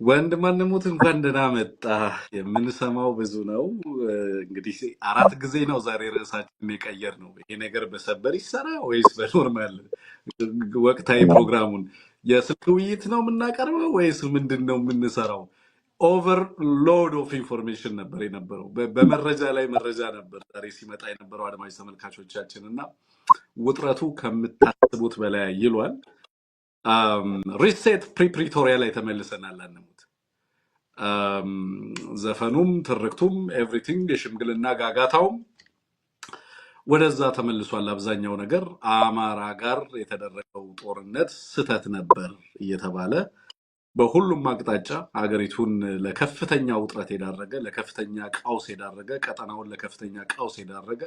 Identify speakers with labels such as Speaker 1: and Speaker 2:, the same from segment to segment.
Speaker 1: ወንድማንሙት እንኳን ደህና መጣ። የምንሰማው ብዙ ነው። እንግዲህ 4 ጊዜ ነው ዛሬ ርዕሳችንን የቀየር ነው። ይሄ ነገር በሰበር ይሰራ ወይስ በኖርማል ወቅታዊ ፕሮግራሙን የስልክ ውይይት ነው የምናቀርበው ወይስ ምንድን ነው የምንሰራው? ኦቨርሎድ ኦፍ ኢንፎርሜሽን ነበር የነበረው። በመረጃ ላይ መረጃ ነበር ዛሬ ሲመጣ የነበረው አድማጭ ተመልካቾቻችን እና ውጥረቱ ከምታስቡት በላይ ይሏል። ሪሴት ፕሪቶሪያ ላይ ተመልሰናል። አንሙት ዘፈኑም ትርክቱም ኤቭሪቲንግ የሽምግልና ጋጋታውም ወደዛ ተመልሷል። አብዛኛው ነገር አማራ ጋር የተደረገው ጦርነት ስተት ነበር እየተባለ በሁሉም አቅጣጫ ሀገሪቱን ለከፍተኛ ውጥረት የዳረገ ለከፍተኛ ቀውስ የዳረገ ቀጠናውን ለከፍተኛ ቀውስ የዳረገ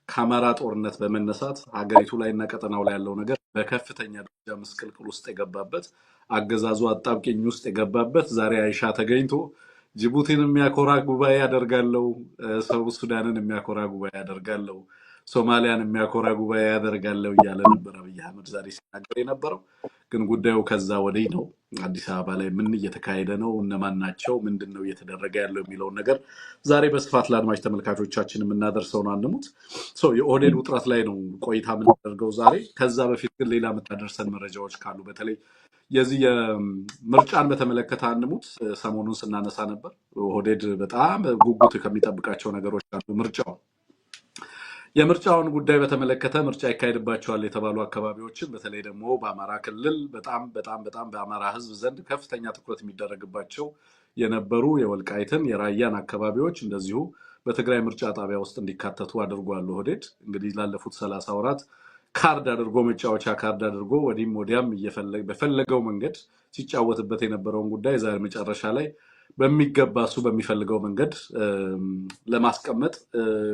Speaker 1: ከአማራ ጦርነት በመነሳት ሀገሪቱ ላይ እና ቀጠናው ላይ ያለው ነገር በከፍተኛ ደረጃ ምስቅልቅል ውስጥ የገባበት አገዛዙ አጣብቂኝ ውስጥ የገባበት ዛሬ አይሻ ተገኝቶ ጅቡቲን የሚያኮራ ጉባኤ ያደርጋለው፣ ሰው ሱዳንን የሚያኮራ ጉባኤ ያደርጋለው፣ ሶማሊያን የሚያኮራ ጉባኤ ያደርጋለው እያለ ነበር አብይ አህመድ ዛሬ ሲናገር የነበረው። ግን ጉዳዩ ከዛ ወዲህ ነው። አዲስ አበባ ላይ ምን እየተካሄደ ነው፣ እነማን ናቸው፣ ምንድን ነው እየተደረገ ያለው የሚለውን ነገር ዛሬ በስፋት ለአድማጭ ተመልካቾቻችን የምናደርሰው ነው። አንሙት የኦህዴድ ውጥረት ላይ ነው ቆይታ የምናደርገው ዛሬ። ከዛ በፊት ግን ሌላ የምታደርሰን መረጃዎች ካሉ በተለይ የዚህ የምርጫን በተመለከተ አንሙት ሰሞኑን ስናነሳ ነበር። ኦህዴድ በጣም ጉጉት ከሚጠብቃቸው ነገሮች አንዱ ምርጫው የምርጫውን ጉዳይ በተመለከተ ምርጫ ይካሄድባቸዋል የተባሉ አካባቢዎችን በተለይ ደግሞ በአማራ ክልል በጣም በአማራ ሕዝብ ዘንድ ከፍተኛ ትኩረት የሚደረግባቸው የነበሩ የወልቃይትን የራያን አካባቢዎች እንደዚሁ በትግራይ ምርጫ ጣቢያ ውስጥ እንዲካተቱ አድርጓል። ኦህዴድ እንግዲህ ላለፉት 30 ወራት ካርድ አድርጎ መጫወቻ ካርድ አድርጎ ወዲም ወዲያም በፈለገው መንገድ ሲጫወትበት የነበረውን ጉዳይ ዛሬ መጨረሻ ላይ በሚገባ እሱ በሚፈልገው መንገድ ለማስቀመጥ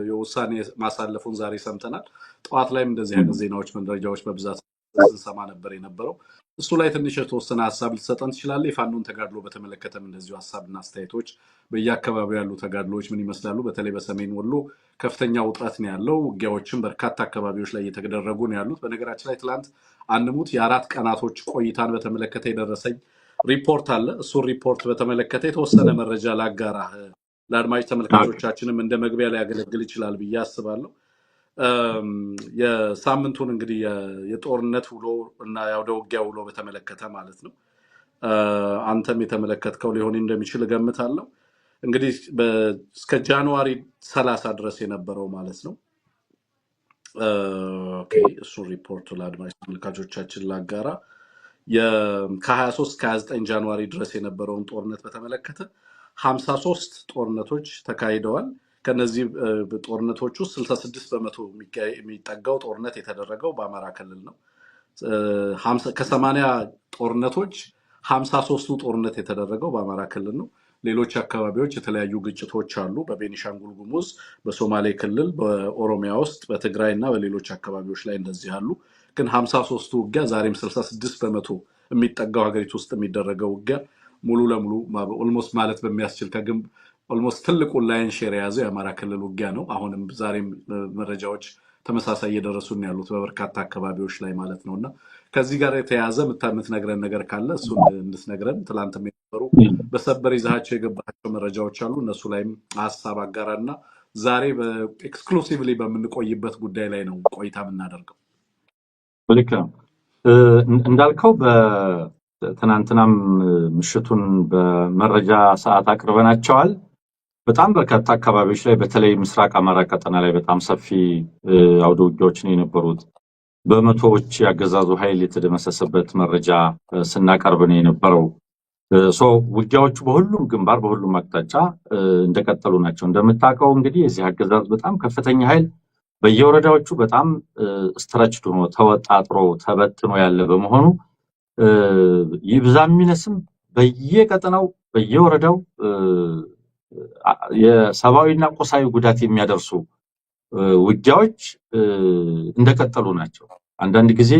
Speaker 1: የውሳኔ ማሳለፉን ዛሬ ሰምተናል። ጠዋት ላይም እንደዚህ አይነት ዜናዎች መረጃዎች በብዛት ስንሰማ ነበር የነበረው። እሱ ላይ ትንሽ የተወሰነ ሀሳብ ልትሰጠን ትችላለህ? የፋኖን ተጋድሎ በተመለከተም እንደዚሁ ሀሳብና አስተያየቶች፣ በየአካባቢው ያሉ ተጋድሎዎች ምን ይመስላሉ? በተለይ በሰሜን ወሎ ከፍተኛ ውጥረት ነው ያለው። ውጊያዎችም በርካታ አካባቢዎች ላይ እየተደረጉ ነው ያሉት። በነገራችን ላይ ትላንት አንሙት የ4 ቀናቶች ቆይታን በተመለከተ የደረሰኝ ሪፖርት አለ። እሱን ሪፖርት በተመለከተ የተወሰነ መረጃ ላጋራ ለአድማጭ ተመልካቾቻችንም እንደ መግቢያ ላይ ያገለግል ይችላል ብዬ አስባለሁ። የሳምንቱን እንግዲህ የጦርነት ውሎ እና የአውደ ውጊያ ውሎ በተመለከተ ማለት ነው። አንተም የተመለከትከው ሊሆን እንደሚችል እገምታለሁ። እንግዲህ እስከ ጃንዋሪ 30 ድረስ የነበረው ማለት ነው። ኦኬ እሱን ሪፖርቱ ለአድማጭ ተመልካቾቻችን ላጋራ። ከ23 ከ29 ጃንዋሪ ድረስ የነበረውን ጦርነት በተመለከተ 53 ጦርነቶች ተካሂደዋል። ከነዚህ ጦርነቶች ውስጥ 66 በመቶ የሚጠጋው ጦርነት የተደረገው በአማራ ክልል ነው። ከ80 ጦርነቶች 53ቱ ጦርነት የተደረገው በአማራ ክልል ነው። ሌሎች አካባቢዎች የተለያዩ ግጭቶች አሉ። በቤኒሻንጉል ጉሙዝ፣ በሶማሌ ክልል፣ በኦሮሚያ ውስጥ፣ በትግራይ እና በሌሎች አካባቢዎች ላይ እንደዚህ አሉ። ግን 53ቱ ውጊያ ዛሬም 66 በመቶ የሚጠጋው ሀገሪቱ ውስጥ የሚደረገው ውጊያ ሙሉ ለሙሉ ኦልሞስት ማለት በሚያስችል ከግንብ ኦልሞስት ትልቁን ላይን ሼር የያዘው የአማራ ክልል ውጊያ ነው። አሁንም ዛሬም መረጃዎች ተመሳሳይ እየደረሱን ያሉት በበርካታ አካባቢዎች ላይ ማለት ነው። እና ከዚህ ጋር የተያያዘ የምትነግረን ነገር ካለ እሱን እንድትነግረን። ትላንት የነበሩ በሰበር ይዛቸው የገባቸው መረጃዎች አሉ። እነሱ ላይም ሀሳብ አጋራና ዛሬ ኤክስክሉሲቭሊ በምንቆይበት ጉዳይ ላይ ነው ቆይታ የምናደርገው።
Speaker 2: ልክ ነው እንዳልከው በትናንትናም ምሽቱን በመረጃ ሰዓት አቅርበናቸዋል። በጣም በርካታ አካባቢዎች ላይ በተለይ ምስራቅ አማራ ቀጠና ላይ በጣም ሰፊ አውደ ውጊያዎች ነው የነበሩት። በመቶዎች ያገዛዙ ኃይል የተደመሰሰበት መረጃ ስናቀርብ ነው የነበረው። ውጊያዎቹ በሁሉም ግንባር በሁሉም አቅጣጫ እንደቀጠሉ ናቸው። እንደምታውቀው እንግዲህ የዚህ አገዛዝ በጣም ከፍተኛ ኃይል በየወረዳዎቹ በጣም ስትራችድ ሆኖ ተወጣጥሮ ተበትኖ ያለ በመሆኑ ይብዛም ይነስም በየቀጠናው በየወረዳው የሰብአዊና ቁሳዊ ጉዳት የሚያደርሱ ውጊያዎች እንደቀጠሉ ናቸው። አንዳንድ ጊዜ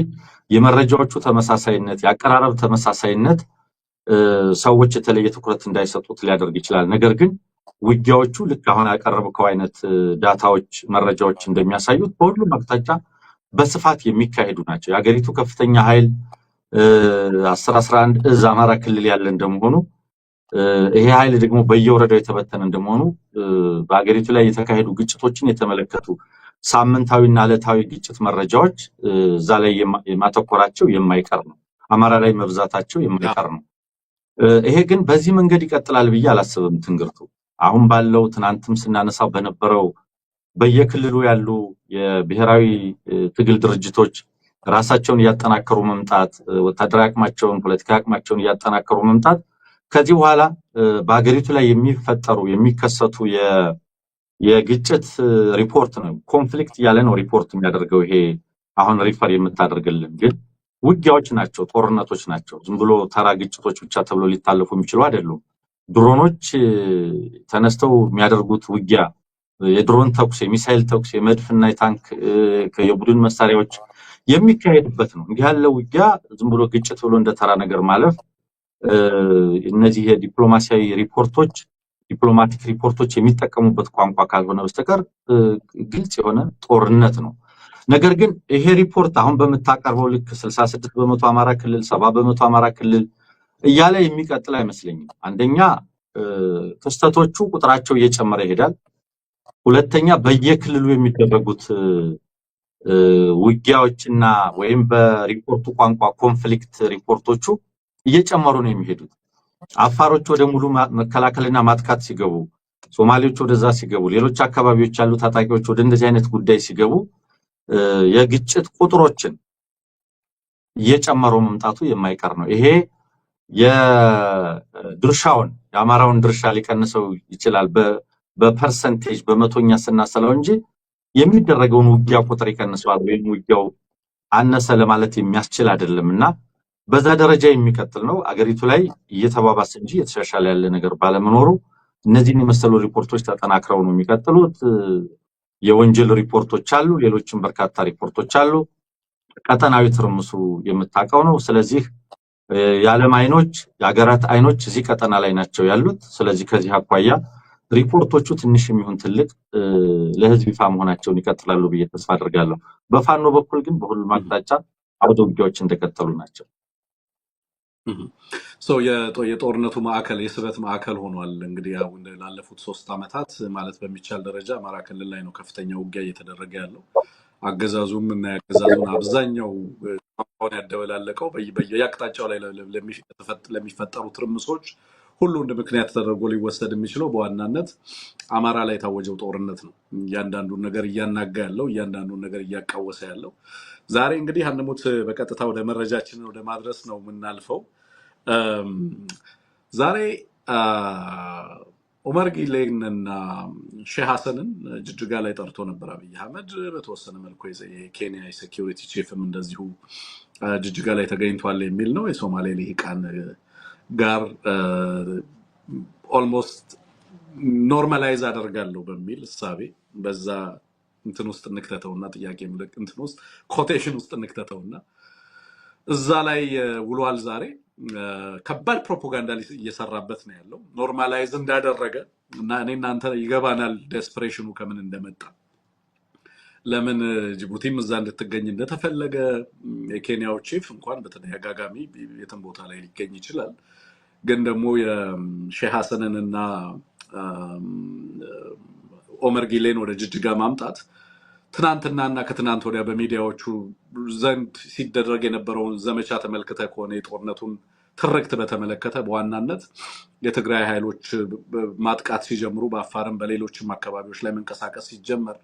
Speaker 2: የመረጃዎቹ ተመሳሳይነት የአቀራረብ ተመሳሳይነት ሰዎች የተለየ ትኩረት እንዳይሰጡት ሊያደርግ ይችላል። ነገር ግን ውጊያዎቹ ልክ አሁን ያቀረብከው አይነት ዳታዎች መረጃዎች እንደሚያሳዩት በሁሉም አቅጣጫ በስፋት የሚካሄዱ ናቸው። የሀገሪቱ ከፍተኛ ኃይል 10-11 እዝ አማራ ክልል ያለ እንደመሆኑ ይሄ ኃይል ደግሞ በየወረዳው የተበተነ እንደመሆኑ በአገሪቱ ላይ የተካሄዱ ግጭቶችን የተመለከቱ ሳምንታዊና ዕለታዊ ግጭት መረጃዎች እዛ ላይ ማተኮራቸው የማይቀር ነው። አማራ ላይ መብዛታቸው የማይቀር ነው። ይሄ ግን በዚህ መንገድ ይቀጥላል ብዬ አላስብም። ትንግርቱ አሁን ባለው ትናንትም ስናነሳው በነበረው በየክልሉ ያሉ የብሔራዊ ትግል ድርጅቶች ራሳቸውን እያጠናከሩ መምጣት፣ ወታደራዊ አቅማቸውን፣ ፖለቲካ አቅማቸውን እያጠናከሩ መምጣት ከዚህ በኋላ በአገሪቱ ላይ የሚከሰቱ የግጭት ሪፖርት ነው። ኮንፍሊክት እያለ ነው ሪፖርት የሚያደርገው። ይሄ አሁን ሪፈር የምታደርግልን ግን ውጊያዎች ናቸው፣ ጦርነቶች ናቸው። ዝም ብሎ ተራ ግጭቶች ብቻ ተብሎ ሊታለፉ የሚችሉ አይደሉም። ድሮኖች ተነስተው የሚያደርጉት ውጊያ፣ የድሮን ተኩስ፣ የሚሳይል ተኩስ፣ የመድፍና የታንክ የቡድን መሳሪያዎች የሚካሄድበት ነው። እንዲህ ያለው ውጊያ ዝም ብሎ ግጭት ብሎ እንደ ተራ ነገር ማለፍ እነዚህ የዲፕሎማሲያዊ ሪፖርቶች ዲፕሎማቲክ ሪፖርቶች የሚጠቀሙበት ቋንቋ ካልሆነ በስተቀር ግልጽ የሆነ ጦርነት ነው። ነገር ግን ይሄ ሪፖርት አሁን በምታቀርበው ልክ 66% አማራ ክልል 70% አማራ ክልል እያለ የሚቀጥል አይመስለኝም። አንደኛ ክስተቶቹ ቁጥራቸው እየጨመረ ይሄዳል። ሁለተኛ በየክልሉ የሚደረጉት ውጊያዎችና ወይም በሪፖርቱ ቋንቋ ኮንፍሊክት ሪፖርቶቹ እየጨመሩ ነው የሚሄዱት። አፋሮች ወደ ሙሉ መከላከልና ማጥቃት ሲገቡ፣ ሶማሌዎች ወደዛ ሲገቡ፣ ሌሎች አካባቢዎች ያሉ ታጣቂዎች ወደ እንደዚህ አይነት ጉዳይ ሲገቡ የግጭት ቁጥሮችን እየጨመሩ መምጣቱ የማይቀር ነው። ይሄ የድርሻውን የአማራውን ድርሻ ሊቀንሰው ይችላል በፐርሰንቴጅ በመቶኛ ስናሰላው እንጂ የሚደረገውን ውጊያ ቁጥር ይቀንሰዋል ወይም ውጊያው አነሰ ለማለት የሚያስችል አይደለም እና በዛ ደረጃ የሚቀጥል ነው። አገሪቱ ላይ እየተባባሰ እንጂ የተሻሻለ ያለ ነገር ባለመኖሩ እነዚህን የመሰሉ ሪፖርቶች ተጠናክረው ነው የሚቀጥሉት። የወንጀል ሪፖርቶች አሉ፣ ሌሎችም በርካታ ሪፖርቶች አሉ። ቀጠናዊ ትርምሱ የምታውቀው ነው። ስለዚህ የዓለም አይኖች የሀገራት አይኖች እዚህ ቀጠና ላይ ናቸው ያሉት። ስለዚህ ከዚህ አኳያ ሪፖርቶቹ ትንሽ የሚሆን ትልቅ ለህዝብ ይፋ መሆናቸውን ይቀጥላሉ ብዬ ተስፋ አድርጋለሁ። በፋኖ በኩል ግን በሁሉም አቅጣጫ አውደ ውጊያዎች እንደቀጠሉ ናቸው።
Speaker 1: የጦርነቱ ማዕከል የስበት ማዕከል ሆኗል። እንግዲህ ላለፉት 3 ዓመታት ማለት በሚቻል ደረጃ አማራ ክልል ላይ ነው ከፍተኛ ውጊያ እየተደረገ ያለው። አገዛዙም እና ያገዛዙን አብዛኛው ቋንቋውን ያደበላለቀው በየአቅጣጫው ላይ ለሚፈጠሩ ትርምሶች ሁሉ እንደ ምክንያት ተደርጎ ሊወሰድ የሚችለው በዋናነት አማራ ላይ የታወጀው ጦርነት ነው። እያንዳንዱን ነገር እያናጋ ያለው፣ እያንዳንዱን ነገር እያቃወሰ ያለው። ዛሬ እንግዲህ አንሙት በቀጥታ ወደ መረጃችንን ወደ ማድረስ ነው የምናልፈው። ዛሬ ኡመር ጊሌን እና ሼህ ሐሰንን ጅጅጋ ላይ ጠርቶ ነበር አብይ አህመድ። በተወሰነ መልኩ የኬንያ ሴኪዩሪቲ ቺፍም እንደዚሁ ጅጅጋ ላይ ተገኝቷል የሚል ነው። የሶማሌ ልሂቃን ጋር ኦልሞስት ኖርማላይዝ አደርጋለሁ በሚል እሳቤ በዛ እንትን ውስጥ እንክተተውና ጥያቄ ምልክ እንትን ውስጥ ኮቴሽን ውስጥ እንክተተውና እዛ ላይ ውሏል። ዛሬ ከባድ ፕሮፓጋንዳ እየሰራበት ነው ያለው። ኖርማላይዝ እንዳደረገ እና እኔ እናንተ ይገባናል ዴስፕሬሽኑ ከምን እንደመጣ፣ ለምን ጅቡቲም እዛ እንድትገኝ እንደተፈለገ። የኬንያው ቺፍ እንኳን በተደጋጋሚ የትም ቦታ ላይ ሊገኝ ይችላል፣ ግን ደግሞ የሼህ ሐሰንን እና ኡመር ጊሌን ወደ ጅጅጋ ማምጣት ትናንትናና ከትናንት ወዲያ በሚዲያዎቹ ዘንድ ሲደረግ የነበረውን ዘመቻ ተመልክተ ከሆነ የጦርነቱን ትርክት በተመለከተ በዋናነት የትግራይ ኃይሎች ማጥቃት ሲጀምሩ በአፋርም በሌሎችም አካባቢዎች ላይ መንቀሳቀስ ሲጀመር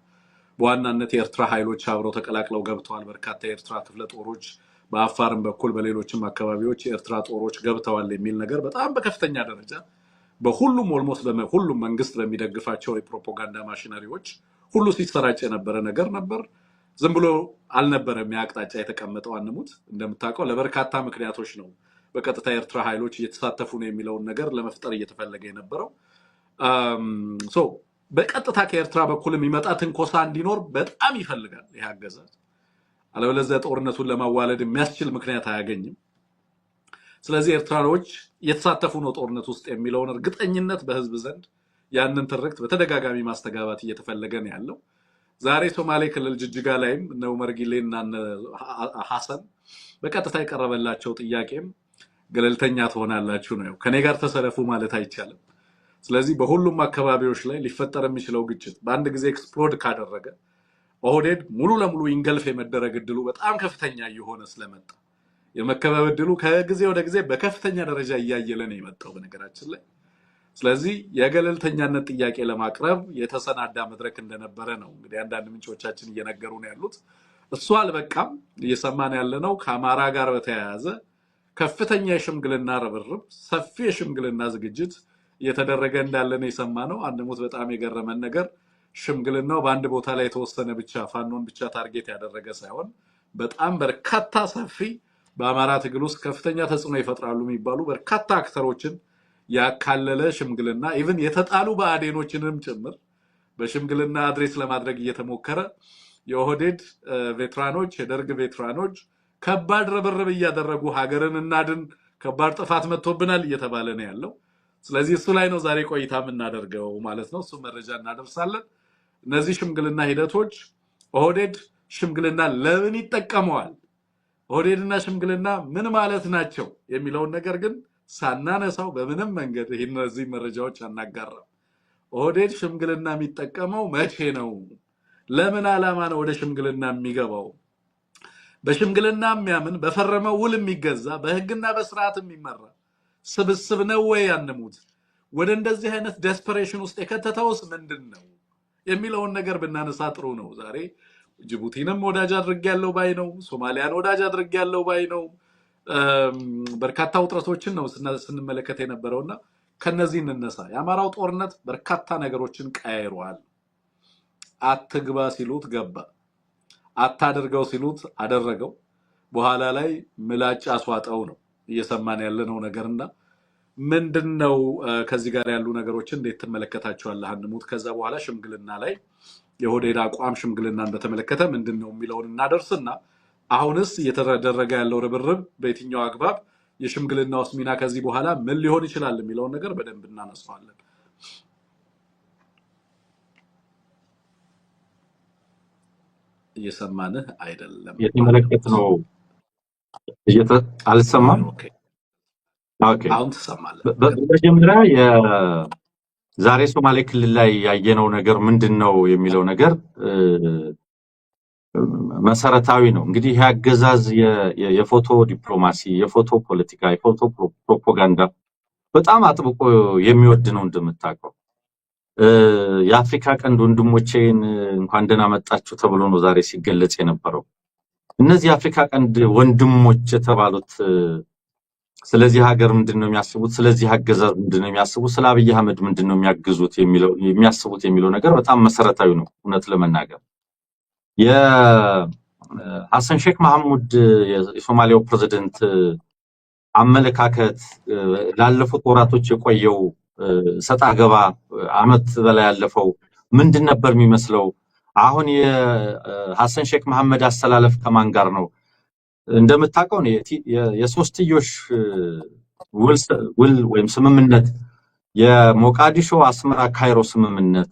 Speaker 1: በዋናነት የኤርትራ ኃይሎች አብረው ተቀላቅለው ገብተዋል። በርካታ የኤርትራ ክፍለ ጦሮች በአፋርም በኩል በሌሎችም አካባቢዎች የኤርትራ ጦሮች ገብተዋል የሚል ነገር በጣም በከፍተኛ ደረጃ በሁሉም ኦልሞስት ሁሉም መንግስት በሚደግፋቸው የፕሮፓጋንዳ ማሽነሪዎች ሁሉ ሲሰራጭ የነበረ ነገር ነበር። ዝም ብሎ አልነበረም የአቅጣጫ የተቀመጠው። አንሙት እንደምታውቀው ለበርካታ ምክንያቶች ነው በቀጥታ የኤርትራ ኃይሎች እየተሳተፉ ነው የሚለውን ነገር ለመፍጠር እየተፈለገ የነበረው። በቀጥታ ከኤርትራ በኩል የሚመጣ ትንኮሳ እንዲኖር በጣም ይፈልጋል ይህ አገዛዝ። አለበለዚያ ጦርነቱን ለማዋለድ የሚያስችል ምክንያት አያገኝም። ስለዚህ ኤርትራዎች እየተሳተፉ ነው ጦርነት ውስጥ የሚለውን እርግጠኝነት በህዝብ ዘንድ ያንን ትርክት በተደጋጋሚ ማስተጋባት እየተፈለገ ነው ያለው። ዛሬ ሶማሌ ክልል ጅጅጋ ላይም እነ ኡመር ጊሌ እና ሐሰን በቀጥታ የቀረበላቸው ጥያቄም ገለልተኛ ትሆናላችሁ ነው። ከኔ ጋር ተሰለፉ ማለት አይቻልም። ስለዚህ በሁሉም አካባቢዎች ላይ ሊፈጠር የሚችለው ግጭት በአንድ ጊዜ ኤክስፕሎድ ካደረገ ኦህዴድ ሙሉ ለሙሉ ኢንገልፍ የመደረግ እድሉ በጣም ከፍተኛ እየሆነ ስለመጣ የመከበብ እድሉ ከጊዜ ወደ ጊዜ በከፍተኛ ደረጃ እያየለ ነው የመጣው በነገራችን ላይ። ስለዚህ የገለልተኛነት ጥያቄ ለማቅረብ የተሰናዳ መድረክ እንደነበረ ነው እንግዲህ አንዳንድ ምንጮቻችን እየነገሩ ነው ያሉት። እሱ አልበቃም። እየሰማን ያለነው ከአማራ ጋር በተያያዘ ከፍተኛ የሽምግልና ርብርብ፣ ሰፊ የሽምግልና ዝግጅት እየተደረገ እንዳለ ነው የሰማነው። አንድሙት በጣም የገረመን ነገር ሽምግልናው በአንድ ቦታ ላይ የተወሰነ ብቻ ፋኖን ብቻ ታርጌት ያደረገ ሳይሆን በጣም በርካታ ሰፊ በአማራ ትግል ውስጥ ከፍተኛ ተጽዕኖ ይፈጥራሉ የሚባሉ በርካታ አክተሮችን ያካለለ ሽምግልና ኢቭን የተጣሉ ብአዴኖችንም ጭምር በሽምግልና አድሬስ ለማድረግ እየተሞከረ የኦህዴድ ቬትራኖች የደርግ ቬትራኖች ከባድ ርብርብ እያደረጉ ሀገርን እናድን ከባድ ጥፋት መጥቶብናል እየተባለ ነው ያለው። ስለዚህ እሱ ላይ ነው ዛሬ ቆይታ የምናደርገው ማለት ነው። እሱ መረጃ እናደርሳለን። እነዚህ ሽምግልና ሂደቶች ኦህዴድ ሽምግልና ለምን ይጠቀመዋል፣ ኦህዴድና ሽምግልና ምን ማለት ናቸው የሚለውን ነገር ግን ሳናነሳው በምንም መንገድ እነዚህ መረጃዎች አናጋራም። ኦህዴድ ሽምግልና የሚጠቀመው መቼ ነው? ለምን ዓላማ ነው ወደ ሽምግልና የሚገባው? በሽምግልና የሚያምን በፈረመው ውል የሚገዛ በህግና በስርዓት የሚመራ ስብስብ ነው ወይ አንሙት? ወደ እንደዚህ አይነት ዴስፐሬሽን ውስጥ የከተተውስ ምንድን ነው የሚለውን ነገር ብናነሳ ጥሩ ነው። ዛሬ ጅቡቲንም ወዳጅ አድርጌያለሁ ባይ ነው። ሶማሊያን ወዳጅ አድርጌያለሁ ባይ ነው። በርካታ ውጥረቶችን ነው ስንመለከት የነበረውና ከነዚህ እንነሳ። የአማራው ጦርነት በርካታ ነገሮችን ቀያይሯል። አትግባ ሲሉት ገባ፣ አታደርገው ሲሉት አደረገው። በኋላ ላይ ምላጭ አስዋጠው ነው እየሰማን ያለነው ነገርና ምንድነው ከዚህ ጋር ያሉ ነገሮችን እንዴት ተመለከታቸዋለህ አንሙት? ከዛ በኋላ ሽምግልና ላይ የኦህዴድ አቋም ሽምግልናን በተመለከተ ምንድነው የሚለውን እናደርስና አሁንስ እየተደረገ ያለው ርብርብ በየትኛው አግባብ የሽምግልናውስ ሚና ከዚህ በኋላ ምን ሊሆን ይችላል የሚለውን ነገር በደንብ እናነሳዋለን። እየሰማንህ አይደለም?
Speaker 2: የተመለከት ነው አልሰማም? ኦኬ
Speaker 1: አሁን ትሰማለህ።
Speaker 2: በመጀመሪያ ዛሬ ሶማሌ ክልል ላይ ያየነው ነገር ምንድነው የሚለው ነገር መሰረታዊ ነው። እንግዲህ ይሄ አገዛዝ የፎቶ ዲፕሎማሲ፣ የፎቶ ፖለቲካ፣ የፎቶ ፕሮፓጋንዳ በጣም አጥብቆ የሚወድ ነው እንደምታውቀው። የአፍሪካ ቀንድ ወንድሞቼን እንኳን ደህና መጣችሁ ተብሎ ነው ዛሬ ሲገለጽ የነበረው። እነዚህ የአፍሪካ ቀንድ ወንድሞች የተባሉት ስለዚህ ሀገር ምንድነው የሚያስቡት? ስለዚህ አገዛዝ ምንድነው የሚያስቡት? ስለ አብይ አህመድ ምንድነው የሚያስቡት የሚለው ነገር በጣም መሰረታዊ ነው። እውነት ለመናገር የሐሰን ሼክ መሐሙድ የሶማሊያው ፕሬዝዳንት አመለካከት ላለፉት ወራቶች የቆየው ሰጣ ገባ አመት በላይ ያለፈው ምንድን ነበር የሚመስለው? አሁን የሐሰን ሼክ መሐመድ አስተላለፍ ከማን ጋር ነው? እንደምታውቀው የሶስትዮሽ ውል ወይም ስምምነት የሞቃዲሾ አስመራ ካይሮ ስምምነት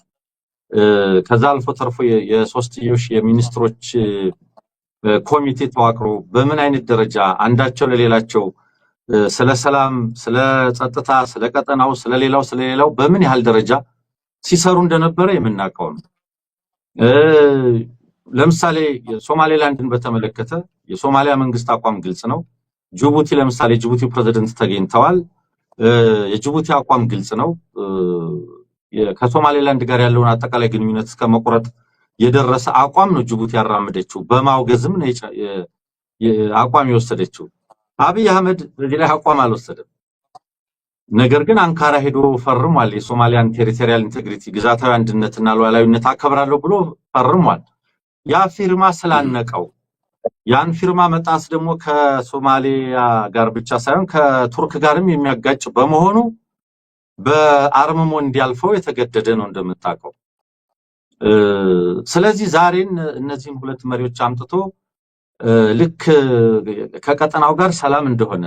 Speaker 2: ከዛ አልፎ ተርፎ የሶስትዮሽ የሚኒስትሮች ኮሚቴ ተዋቅሮ በምን አይነት ደረጃ አንዳቸው ለሌላቸው ስለ ሰላም፣ ስለ ጸጥታ፣ ስለ ቀጠናው፣ ስለሌላው በምን ያህል ደረጃ ሲሰሩ እንደነበረ የምናውቀው ነው። ለምሳሌ ሶማሌላንድን በተመለከተ የሶማሊያ መንግስት አቋም ግልጽ ነው። ጅቡቲ ለምሳሌ ጅቡቲ ፕሬዝዳንት ተገኝተዋል። የጅቡቲ አቋም ግልጽ ነው። ከሶማሌላንድ ጋር ያለውን አጠቃላይ ግንኙነት እስከ መቁረጥ የደረሰ አቋም ነው ጅቡቲ ያራመደችው። በማውገዝም ነው አቋም የወሰደችው። አብይ አህመድ በዚህ ላይ አቋም አልወሰደም። ነገር ግን አንካራ ሄዶ ፈርሟል። የሶማሊያን ቴሪቶሪያል ኢንቴግሪቲ ግዛታዊ አንድነትና ሉዓላዊነት አከብራለሁ ብሎ ፈርሟል። ያ ፊርማ ስላነቀው ያን ፊርማ መጣስ ደግሞ ከሶማሊያ ጋር ብቻ ሳይሆን ከቱርክ ጋርም የሚያጋጭ በመሆኑ በአርምሞ እንዲያልፈው የተገደደ ነው እንደምታውቀው። ስለዚህ ዛሬን እነዚህን ሁለት መሪዎች አምጥቶ ልክ ከቀጠናው ጋር ሰላም እንደሆነ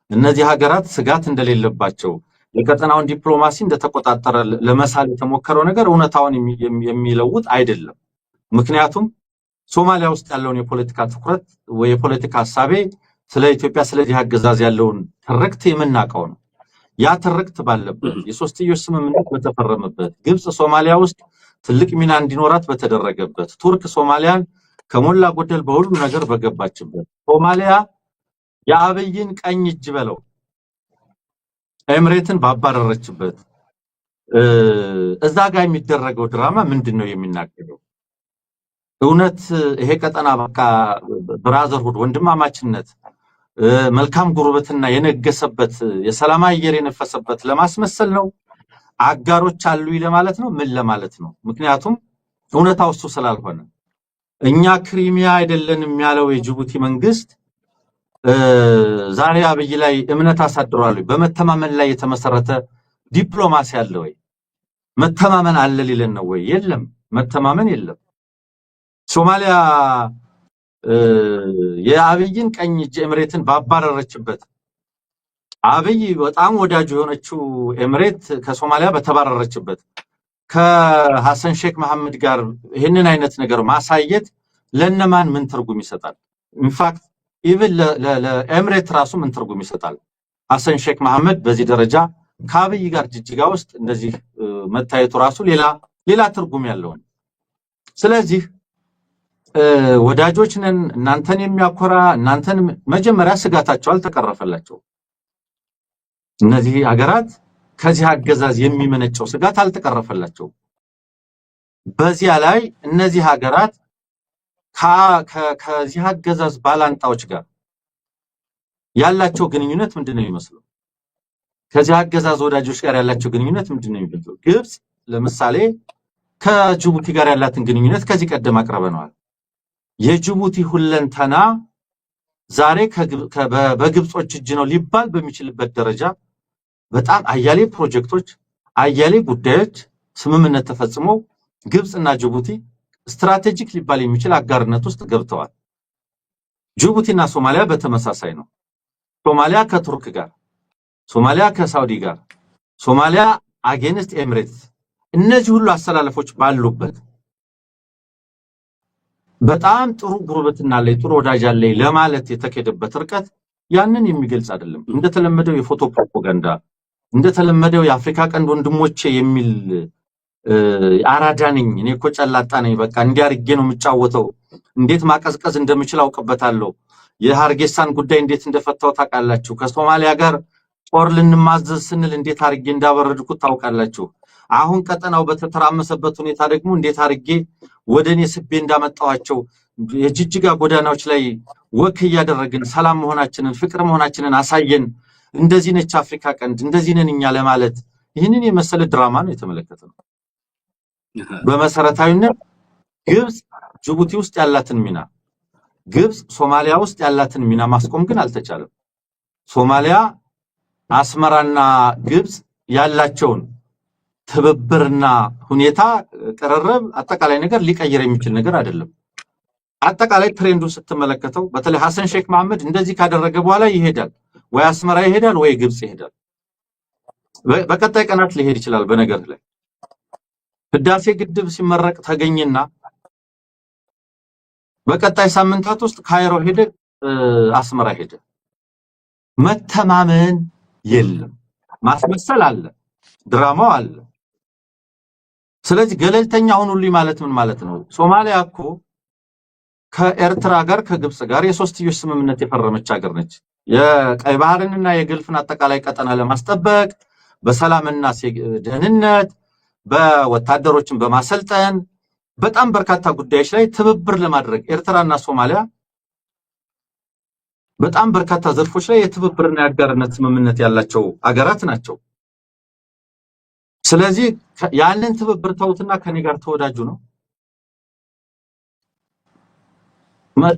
Speaker 2: እነዚህ ሀገራት ስጋት እንደሌለባቸው የቀጠናውን ዲፕሎማሲ እንደተቆጣጠረ ለመሳል የተሞከረው ነገር እውነታውን የሚለውጥ አይደለም። ምክንያቱም ሶማሊያ ውስጥ ያለውን የፖለቲካ ትኩረት ወይ የፖለቲካ ሐሳቤ ስለ ኢትዮጵያ ስለዚህ አገዛዝ ያለውን ትርክት የምናውቀው ነው። ያ ትርክት ባለበት የሶስትዮሽ ስምምነት በተፈረመበት ግብጽ ሶማሊያ ውስጥ ትልቅ ሚና እንዲኖራት በተደረገበት ቱርክ ሶማሊያን ከሞላ ጎደል በሁሉ ነገር በገባችበት ሶማሊያ የአብይን ቀኝ እጅ በለው ኤምሬትን ባባረረችበት እዛ ጋር የሚደረገው ድራማ ምንድነው የሚናገረው? እውነት ይሄ ቀጠና በቃ ብራዘርሁድ ወንድማማችነት መልካም ጉርብትና የነገሰበት የሰላም አየር የነፈሰበት ለማስመሰል ነው? አጋሮች አሉ ለማለት ነው? ምን ለማለት ነው? ምክንያቱም እውነታው እሱ ስላልሆነ እኛ ክሪሚያ አይደለንም ያለው የጅቡቲ መንግስት ዛሬ አብይ ላይ እምነት አሳድሯል። በመተማመን ላይ የተመሰረተ ዲፕሎማሲ አለ ወይ? መተማመን አለ ሊለን ነው ወይ? የለም፣ መተማመን የለም። ሶማሊያ የአብይን ቀኝ እጅ ኤምሬትን ባባረረችበት አብይ በጣም ወዳጁ የሆነችው ኤምሬት ከሶማሊያ በተባረረችበት ከሐሰን ሼክ መሐመድ ጋር ይህንን አይነት ነገር ማሳየት ለነማን ምን ትርጉም ይሰጣል? ኢንፋክት ኢቭን ለኤምሬት ራሱ ምን ትርጉም ይሰጣል? ሐሰን ሼክ መሐመድ በዚህ ደረጃ ከአብይ ጋር ጅጅጋ ውስጥ እንደዚህ መታየቱ ራሱ ሌላ ትርጉም ያለው ነው። ስለዚህ ወዳጆች ነን እናንተን የሚያኮራ እናንተን መጀመሪያ ስጋታቸው አልተቀረፈላቸው። እነዚህ ሀገራት ከዚህ አገዛዝ የሚመነጨው ስጋት አልተቀረፈላቸው። በዚያ ላይ እነዚህ ሀገራት ከዚህ አገዛዝ ባላንጣዎች ጋር ያላቸው ግንኙነት ምንድነው የሚመስለው? ከዚህ አገዛዝ ወዳጆች ጋር ያላቸው ግንኙነት ምንድነው የሚመስለው? ግብጽ ለምሳሌ ከጅቡቲ ጋር ያላትን ግንኙነት ከዚህ ቀደም አቅርበናል። የጅቡቲ ሁለንተና ዛሬ በግብጾች እጅ ነው ሊባል በሚችልበት ደረጃ በጣም አያሌ ፕሮጀክቶች አያሌ ጉዳዮች ስምምነት ተፈጽመው ግብጽና ጅቡቲ ስትራቴጂክ ሊባል የሚችል አጋርነት ውስጥ ገብተዋል። ጅቡቲና ሶማሊያ በተመሳሳይ ነው። ሶማሊያ ከቱርክ ጋር፣ ሶማሊያ ከሳውዲ ጋር፣ ሶማሊያ አጌንስት ኤምሬትስ እነዚህ ሁሉ አሰላለፎች ባሉበት በጣም ጥሩ ጉርብትና ላይ ጥሩ ወዳጅ አለኝ ለማለት የተከደበት ርቀት ያንን የሚገልጽ አይደለም። እንደተለመደው የፎቶ ፕሮፓጋንዳ እንደተለመደው የአፍሪካ ቀንድ ወንድሞቼ የሚል አራዳ ነኝ እኔ እኮ ጨላጣ ነኝ በቃ እንዲያርጌ ነው የምጫወተው እንዴት ማቀዝቀዝ እንደምችል አውቀበታለሁ የሃርጌሳን ጉዳይ እንዴት እንደፈታው ታውቃላችሁ ከሶማሊያ ጋር ጦር ልንማዘዝ ስንል እንዴት አርጌ እንዳበረድኩት ታውቃላችሁ አሁን ቀጠናው በተተራመሰበት ሁኔታ ደግሞ እንዴት አርጌ ወደኔ ስቤ እንዳመጣዋቸው የጅጅጋ ጎዳናዎች ላይ ወክ ያደረግን ሰላም መሆናችንን ፍቅር መሆናችንን አሳየን እንደዚህ ነች አፍሪካ ቀንድ እንደዚህ ነን እኛ ለማለት ይህንን የመሰለ ድራማ ነው የተመለከተው። በመሰረታዊነት ግብጽ ጅቡቲ ውስጥ ያላትን ሚና ግብጽ ሶማሊያ ውስጥ ያላትን ሚና ማስቆም ግን አልተቻለም። ሶማሊያ አስመራና ግብጽ ያላቸውን ትብብርና ሁኔታ ቅርርብ አጠቃላይ ነገር ሊቀየር የሚችል ነገር አይደለም። አጠቃላይ ትሬንዱ ስትመለከተው በተለይ ሐሰን ሼክ መሐመድ እንደዚህ ካደረገ በኋላ ይሄዳል ወይ አስመራ ይሄዳል ወይ ግብጽ ይሄዳል። በቀጣይ ቀናት ሊሄድ ይችላል። በነገር ላይ ህዳሴ ግድብ ሲመረቅ ተገኘና በቀጣይ ሳምንታት ውስጥ ካይሮ ሄደ አስመራ ሄደ። መተማመን የለም። ማስመሰል አለ፣ ድራማው አለ። ስለዚህ ገለልተኛ ሁኑልኝ ማለት ምን ማለት ነው? ሶማሊያ እኮ ከኤርትራ ጋር ከግብጽ ጋር የሶስትዮሽ ስምምነት የፈረመች ሀገር ነች። የቀይ ባህርንና የግልፍን አጠቃላይ ቀጠና ለማስጠበቅ በሰላምና ደህንነት በወታደሮችን በማሰልጠን በጣም በርካታ ጉዳዮች ላይ ትብብር ለማድረግ ኤርትራና ሶማሊያ በጣም በርካታ ዘርፎች ላይ የትብብርና የአጋርነት ስምምነት ያላቸው ሀገራት ናቸው። ስለዚህ ያንን ትብብር ተውትና ከኔ ጋር ተወዳጁ ነው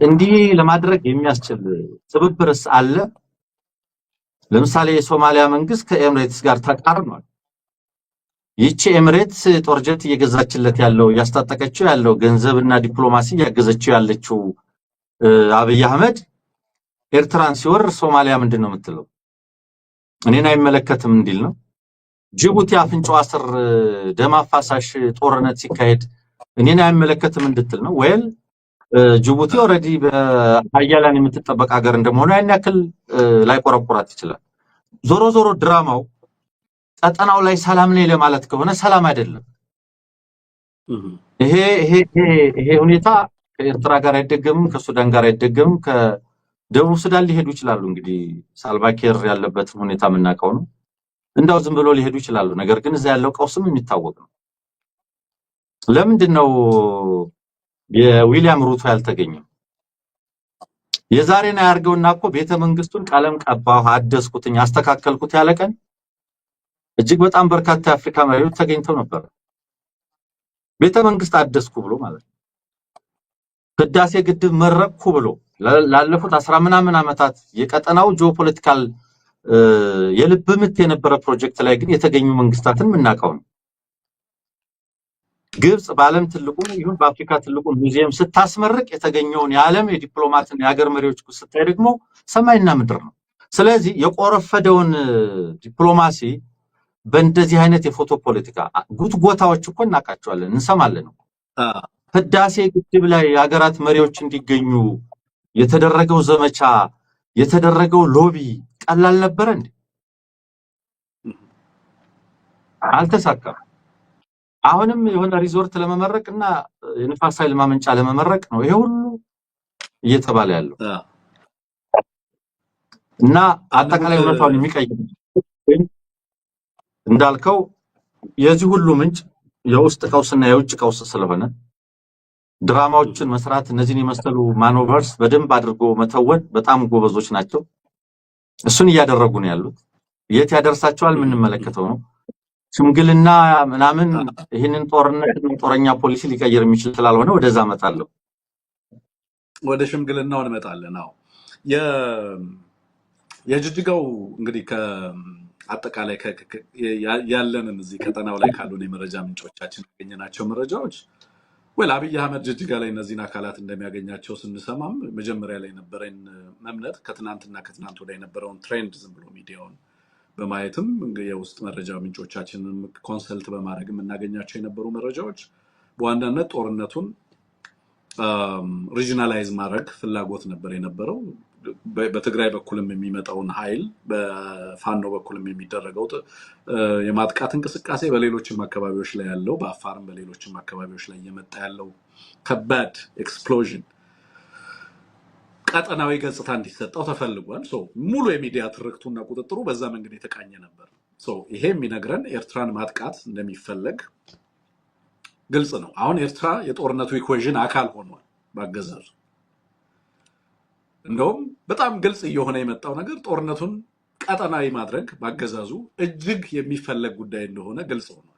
Speaker 2: እንዲህ ለማድረግ የሚያስችል ትብብርስ አለ? ለምሳሌ የሶማሊያ መንግስት ከኤምሬትስ ጋር ተቃርኗል። ይቺ ኤምሬትስ ጦር ጀት እየገዛችለት ያለው ያስታጠቀችው ያለው ገንዘብና ዲፕሎማሲ ያገዘችው ያለችው አብይ አህመድ ኤርትራን ሲወር ሶማሊያ ምንድነው የምትለው? እኔን አይመለከትም እንዲል ነው። ጅቡቲ አፍንጫዋ ስር ደም አፋሳሽ ጦርነት ሲካሄድ እኔን አይመለከትም እንድትል ነው። ወይል ጅቡቲ ኦልሬዲ በአያላን የምትጠበቅ ሀገር እንደመሆኑ ያን ያክል ላይቆረቆራት ይችላል። ዞሮ ዞሮ ድራማው ቀጠናው ላይ ሰላም ነኝ ለማለት ከሆነ ሰላም አይደለም። ይሄ ሁኔታ ከኤርትራ ጋር አይደገምም፣ ከሱዳን ጋር አይደገምም፣ ከደቡብ ሱዳን ሊሄዱ ይችላሉ። እንግዲህ ሳልቫኪር ያለበትን ሁኔታ የምናውቀው ነው። እንዳው ዝም ብሎ ሊሄዱ ይችላሉ። ነገር ግን እዛ ያለው ቀውስም የሚታወቅ ነው። ለምንድን ነው የዊሊያም ሩቶ ያልተገኘው? የዛሬን አያርገውና እኮ ቤተ መንግስቱን ቀለም ቀባሁ፣ አደስኩትኝ፣ አስተካከልኩት ያለ ቀን እጅግ በጣም በርካታ የአፍሪካ መሪዎች ተገኝተው ነበር። ቤተ መንግስት አደስኩ ብሎ ማለት ነው። ህዳሴ ግድብ መረቅኩ ብሎ ላለፉት 10 ምናምን ዓመታት የቀጠናው ጂኦፖለቲካል የልብ ምት የነበረ ፕሮጀክት ላይ ግን የተገኙ መንግስታትን የምናውቀው ነው። ግብጽ በዓለም ትልቁ ይሁን በአፍሪካ ትልቁ ሙዚየም ስታስመርቅ የተገኘውን የዓለም የዲፕሎማትና የሀገር መሪዎች ስታይ ደግሞ ሰማይና ምድር ነው። ስለዚህ የቆረፈደውን ዲፕሎማሲ በእንደዚህ አይነት የፎቶ ፖለቲካ ጉትጎታዎች እኮ እናውቃቸዋለን፣ እንሰማለን። ህዳሴ ግድብ ላይ የሀገራት መሪዎች እንዲገኙ የተደረገው ዘመቻ የተደረገው ሎቢ ቀላል ነበረ እንዴ? አልተሳካም። አሁንም የሆነ ሪዞርት ለመመረቅ እና የንፋስ ኃይል ማመንጫ ለመመረቅ ነው ይሄ ሁሉ እየተባለ ያለው እና አጠቃላይ ሁኔታውን የሚቀይር እንዳልከው የዚህ ሁሉ ምንጭ የውስጥ ቀውስና የውጭ ቀውስ ስለሆነ ድራማዎችን መስራት እነዚህን የመሰሉ ማኖቨርስ በደንብ አድርጎ መተወን በጣም ጎበዞች ናቸው። እሱን እያደረጉ ነው ያሉት። የት ያደርሳቸዋል የምንመለከተው ነው። ሽምግልና ምናምን ይህንን ጦርነት ጦረኛ ፖሊሲ ሊቀይር የሚችል ስላልሆነ ወደዛ እመጣለሁ።
Speaker 1: ወደ ሽምግልናው እንመጣለን። አዎ የጅጅጋው እንግዲህ አጠቃላይ ያለንን እዚህ ቀጠናው ላይ ካሉን የመረጃ ምንጮቻችን ያገኘናቸው መረጃዎች አብይ አህመድ ጅጅጋ ላይ እነዚህን አካላት እንደሚያገኛቸው ስንሰማም መጀመሪያ ላይ የነበረን እምነት ከትናንትና ከትናንት ወዲያ የነበረውን ትሬንድ ዝም ብሎ ሚዲያውን በማየትም የውስጥ መረጃ ምንጮቻችንን ኮንሰልት በማድረግ የምናገኛቸው የነበሩ መረጃዎች በዋናነት ጦርነቱን ሪጂናላይዝ ማድረግ ፍላጎት ነበር የነበረው። በትግራይ በኩልም የሚመጣውን ኃይል በፋኖ በኩልም የሚደረገው የማጥቃት እንቅስቃሴ በሌሎችም አካባቢዎች ላይ ያለው በአፋርም በሌሎችም አካባቢዎች ላይ እየመጣ ያለው ከባድ ኤክስፕሎዥን ቀጠናዊ ገጽታ እንዲሰጠው ተፈልጓል። ሙሉ የሚዲያ ትርክቱና ቁጥጥሩ በዛ መንገድ የተቃኘ ነበር። ይሄ የሚነግረን ኤርትራን ማጥቃት እንደሚፈለግ ግልጽ ነው። አሁን ኤርትራ የጦርነቱ ኢኩዌዥን አካል ሆኗል ባገዛዙ። እንደውም በጣም ግልጽ እየሆነ የመጣው ነገር ጦርነቱን ቀጠናዊ ማድረግ ባገዛዙ እጅግ የሚፈለግ ጉዳይ እንደሆነ ግልጽ ሆኗል።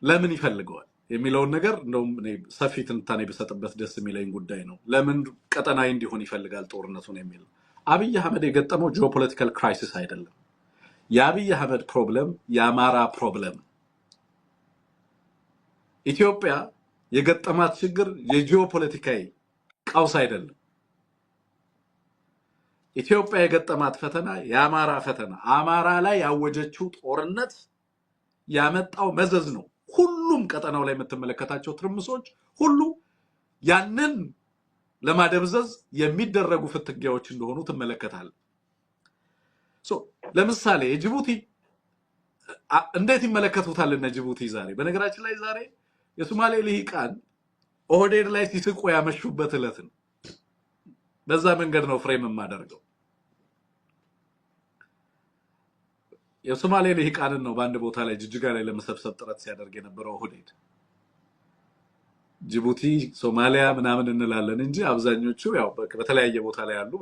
Speaker 1: ለምን ይፈልገዋል የሚለውን ነገር እንደውም ሰፊ ትንታኔ በሰጥበት ደስ የሚለኝ ጉዳይ ነው። ለምን ቀጠናዊ እንዲሆን ይፈልጋል ጦርነቱን የሚለው። አብይ አህመድ የገጠመው ጂኦፖለቲካል ክራይሲስ አይደለም። የአብይ አህመድ ፕሮብለም የአማራ ፕሮብለም። ኢትዮጵያ የገጠማት ችግር የጂኦፖለቲካዊ ቀውስ አይደለም። ኢትዮጵያ የገጠማት ፈተና የአማራ ፈተና፣ አማራ ላይ ያወጀችው ጦርነት ያመጣው መዘዝ ነው። ሁሉም ቀጠናው ላይ የምትመለከታቸው ትርምሶች ሁሉ ያንን ለማደብዘዝ የሚደረጉ ፍትጊያዎች እንደሆኑ ትመለከታለህ። ለምሳሌ የጅቡቲ እንዴት ይመለከቱታል እነ ጅቡቲ ዛሬ? በነገራችን ላይ ዛሬ የሶማሌ ልሂቃን ኦህዴድ ላይ ሲስቁ ያመሹበት ዕለት ነው። በዛ መንገድ ነው ፍሬም የማደርገው። የሶማሌ ልሂቃንን ነው በአንድ ቦታ ላይ ጅጅጋ ላይ ለመሰብሰብ ጥረት ሲያደርግ የነበረው ኦህዴድ። ጅቡቲ፣ ሶማሊያ ምናምን እንላለን እንጂ አብዛኞቹ ያው በተለያየ ቦታ ላይ ያሉ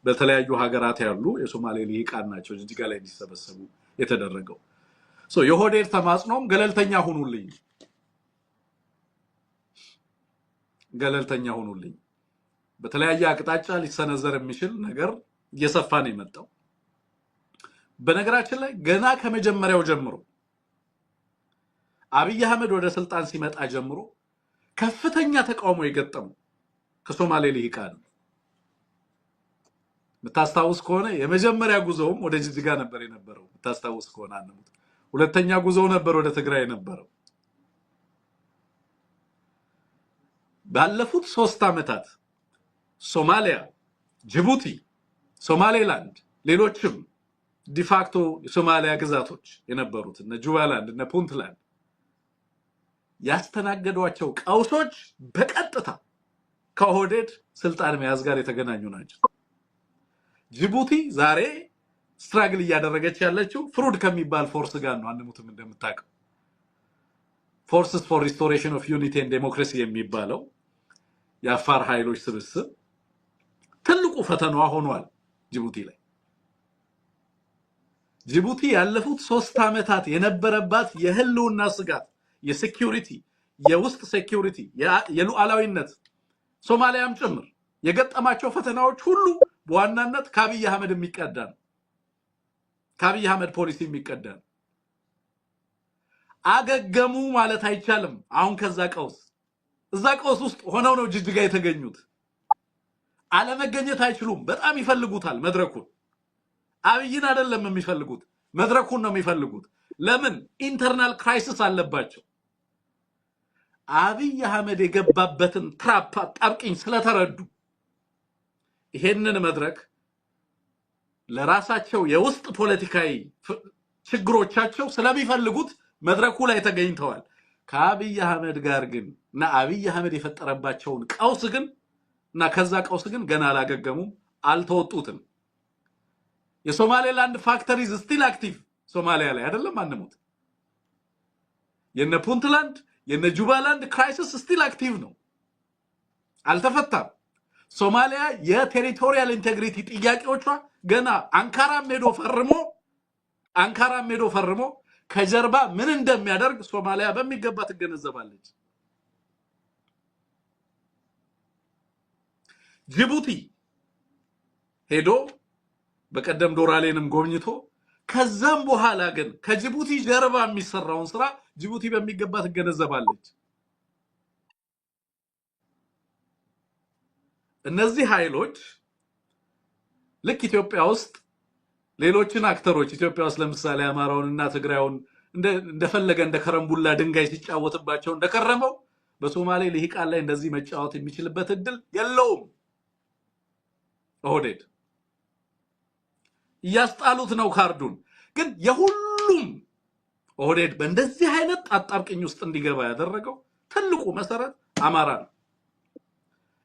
Speaker 1: በተለያዩ ሀገራት ያሉ የሶማሌ ልሂቃን ናቸው ጅጅጋ ላይ እንዲሰበሰቡ የተደረገው። የኦህዴድ ተማጽኖም ገለልተኛ ሁኑልኝ፣ ገለልተኛ ሁኑልኝ። በተለያየ አቅጣጫ ሊሰነዘር የሚችል ነገር እየሰፋ ነው የመጣው። በነገራችን ላይ ገና ከመጀመሪያው ጀምሮ አብይ አህመድ ወደ ስልጣን ሲመጣ ጀምሮ ከፍተኛ ተቃውሞ የገጠመው ከሶማሌ ልሂቃን ምታስታውስ ከሆነ የመጀመሪያ ጉዞውም ወደ ጅጅጋ ነበር የነበረው። ምታስታውስ ከሆነ አንሙት ሁለተኛ ጉዞው ነበር ወደ ትግራይ የነበረው። ባለፉት 3 ዓመታት ሶማሊያ፣ ጅቡቲ፣ ሶማሌላንድ ሌሎችም ዲፋክቶ የሶማሊያ ግዛቶች የነበሩት እነ ጁባላንድ እነ ፑንትላንድ ያስተናገዷቸው ቀውሶች በቀጥታ ከኦህዴድ ስልጣን መያዝ ጋር የተገናኙ ናቸው። ጅቡቲ ዛሬ ስትራግል እያደረገች ያለችው ፍሩድ ከሚባል ፎርስ ጋር ነው። አንሙትም እንደምታውቀው ፎርስስ ፎር ሪስቶሬሽን ኦፍ ዩኒቲ ኤንድ ዴሞክራሲ የሚባለው የአፋር ኃይሎች ስብስብ ትልቁ ፈተናዋ ሆኗል ጅቡቲ ላይ። ጅቡቲ ያለፉት 3 ዓመታት የነበረባት የህልውና ስጋት፣ የሴኩሪቲ፣ የውስጥ ሴኩሪቲ፣ የሉዓላዊነት ሶማሊያም ጭምር የገጠማቸው ፈተናዎች ሁሉ በዋናነት ከአብይ አህመድ የሚቀዳ ነው። ከአብይ አህመድ ፖሊሲ የሚቀዳ ነው። አገገሙ ማለት አይቻልም። አሁን ከዛ ቀውስ እዛ ቀውስ ውስጥ ሆነው ነው ጅጅጋ የተገኙት። አለመገኘት አይችሉም። በጣም ይፈልጉታል መድረኩን። አብይን አይደለም የሚፈልጉት፣ መድረኩን ነው የሚፈልጉት። ለምን? ኢንተርናል ክራይሲስ አለባቸው። አብይ አህመድ የገባበትን ትራፕ አጣብቂኝ ስለተረዱ ይሄንን መድረክ ለራሳቸው የውስጥ ፖለቲካዊ ችግሮቻቸው ስለሚፈልጉት መድረኩ ላይ ተገኝተዋል። ከአብይ አህመድ ጋር ግን እና አብይ አህመድ የፈጠረባቸውን ቀውስ ግን እና ከዛ ቀውስ ግን ገና አላገገሙም፣ አልተወጡትም። የሶማሌላንድ ፋክተሪዝ ስቲል አክቲቭ ሶማሊያ ላይ አይደለም አንሙት። የነ ፑንትላንድ የነ ጁባላንድ ክራይሲስ ስቲል አክቲቭ ነው፣ አልተፈታም። ሶማሊያ የቴሪቶሪያል ኢንቴግሪቲ ጥያቄዎቿ ገና አንካራም ሄዶ ፈርሞ ከጀርባ ምን እንደሚያደርግ ሶማሊያ በሚገባ ትገነዘባለች። ጅቡቲ ሄዶ በቀደም ዶራሌንም ጎብኝቶ ከዛም በኋላ ግን ከጅቡቲ ጀርባ የሚሰራውን ስራ ጅቡቲ በሚገባ ትገነዘባለች። እነዚህ ኃይሎች ልክ ኢትዮጵያ ውስጥ ሌሎችን አክተሮች ኢትዮጵያ ውስጥ ለምሳሌ አማራውንና ትግራዩን እንደፈለገ እንደከረምቡላ ድንጋይ ሲጫወትባቸው እንደከረመው በሶማሌ ልሂቃን ላይ እንደዚህ መጫወት የሚችልበት እድል የለውም። ኦህዴድ እያስጣሉት ነው ካርዱን። ግን የሁሉም ኦህዴድ በእንደዚህ አይነት አጣብቂኝ ውስጥ እንዲገባ ያደረገው ትልቁ መሰረት አማራ ነው።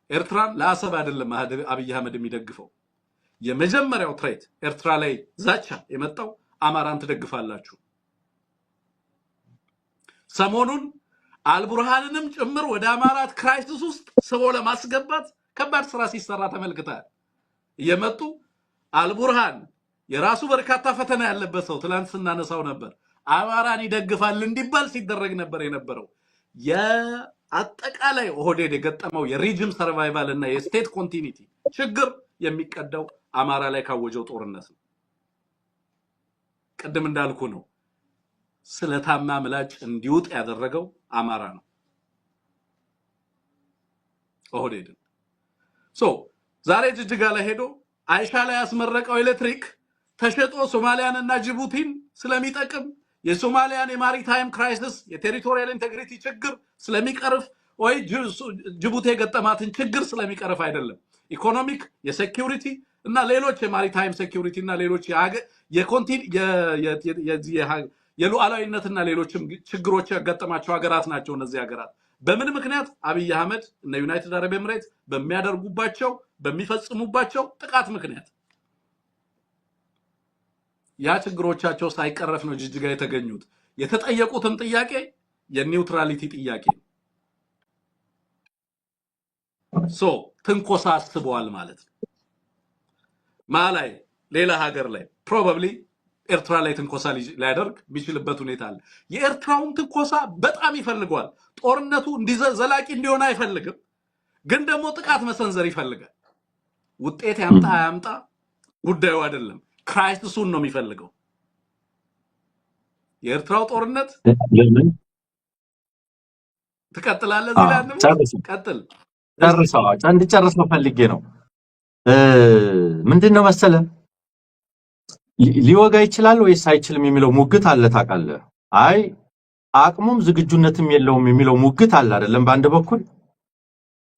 Speaker 1: ኤርትራን ለአሰብ አይደለም አብይ አህመድ የሚደግፈው። የመጀመሪያው ትሬት ኤርትራ ላይ ዛቻ የመጣው አማራን ትደግፋላችሁ። ሰሞኑን አልቡርሃንንም ጭምር ወደ አማራት ክራይሲስ ውስጥ ስቦ ለማስገባት ከባድ ስራ ሲሰራ ተመልክተናል። እየመጡ አልቡርሃን የራሱ በርካታ ፈተና ያለበት ሰው ትላንት ስናነሳው ነበር። አማራን ይደግፋል እንዲባል ሲደረግ ነበር የነበረው። የአጠቃላይ ኦህዴድ የገጠመው የሪጅም ሰርቫይቫል እና የስቴት ኮንቲኒቲ ችግር የሚቀዳው አማራ ላይ ካወጀው ጦርነት ነው። ቅድም እንዳልኩ ነው፣ ስለታማ ምላጭ እንዲውጥ ያደረገው አማራ ነው ኦህዴድን። ዛሬ ጅጅጋ ላይ ሄዶ አይሻ ላይ ያስመረቀው ኤሌክትሪክ ተሸጦ ሶማሊያንና ጅቡቲን ስለሚጠቅም የሶማሊያን የማሪታይም ክራይሲስ የቴሪቶሪያል ኢንቴግሪቲ ችግር ስለሚቀርፍ ወይ ጅቡቲ የገጠማትን ችግር ስለሚቀርፍ አይደለም። ኢኮኖሚክ የሴኩሪቲ እና ሌሎች የማሪታይም ሴኩሪቲ እና ሌሎች የሉዓላዊነትና ሌሎችም ችግሮች ያጋጠማቸው ሀገራት ናቸው። እነዚህ ሀገራት በምን ምክንያት? አብይ አህመድ እና ዩናይትድ አረብ ኤምሬትስ በሚፈጽሙባቸው ጥቃት ምክንያት ያ ችግሮቻቸው ሳይቀረፍ ነው ጅጅጋ የተገኙት። የተጠየቁትም ጥያቄ የኒውትራሊቲ ጥያቄ ነው። ትንኮሳ አስበዋል ማለት ነው። ማላይ ሌላ ሀገር ላይ ፕሮባብሊ ኤርትራ ላይ ትንኮሳ ሊያደርግ የሚችልበት ሁኔታ አለ። የኤርትራውን ትንኮሳ በጣም ይፈልገዋል። ጦርነቱ ዘላቂ እንዲሆን አይፈልግም፣ ግን ደግሞ ጥቃት መሰንዘር ይፈልጋል። ውጤት ያምጣ አያምጣ ጉዳዩ አይደለም፣ ክራይሲሱን ነው የሚፈልገው። የኤርትራው ጦርነት
Speaker 2: ለምን
Speaker 1: ትቀጥላለህ? ዚላንም ቀጥል
Speaker 2: ጨርሰው ፈልጌ ነው። ምንድነው መሰለ ሊወጋ ይችላል ወይስ አይችልም የሚለው ሙግት አለ ታውቃለህ። አይ አቅሙም ዝግጁነትም የለውም የሚለው ሙግት አለ አይደለም። በአንድ በኩል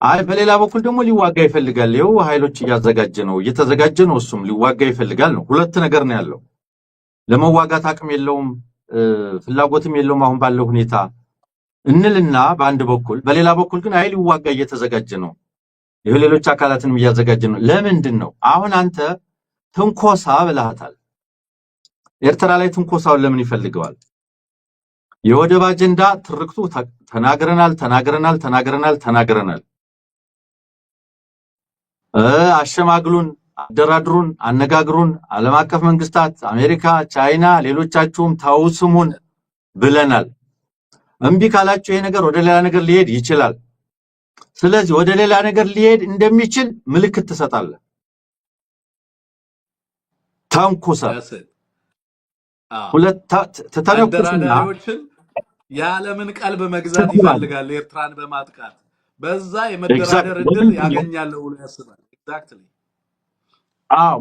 Speaker 2: አይ በሌላ በኩል ደግሞ ሊዋጋ ይፈልጋል። ይኸው ኃይሎች እየተዘጋጀ ነው። እሱም ሊዋጋ ይፈልጋል ነው። ሁለት ነገር ነው ያለው። ለመዋጋት አቅም የለውም፣ ፍላጎትም የለውም አሁን ባለው ሁኔታ እንልና በአንድ በኩል፣ በሌላ በኩል ግን አይ ሊዋጋ እየተዘጋጀ ነው። ይሄ ሌሎች አካላትንም እያዘጋጀ ነው። ለምንድን ነው አሁን አንተ ትንኮሳ ብለሃታል? ኤርትራ ላይ ትንኮሳውን ለምን ይፈልገዋል? የወደብ አጀንዳ ትርክቱ ተናግረናል። አሸማግሉን፣ አደራድሩን፣ አነጋግሩን፣ ዓለም አቀፍ መንግስታት፣ አሜሪካ፣ ቻይና፣ ሌሎቻችሁም ታውስሙን ብለናል። እምቢ ካላችሁ ይሄ ነገር ወደ ሌላ ነገር ሊሄድ ይችላል። ስለዚህ ወደ ሌላ ነገር ሊሄድ እንደሚችል ምልክት ትሰጣለህ። ተንኩሰ ሁለት ተተነኩስና
Speaker 1: የዓለምን ቀልብ መግዛት ይፈልጋል ኤርትራን በማጥቃት በዛ የመደራደር እድል ያገኛል ብሎ ያስባል። ኤግዛክትሊ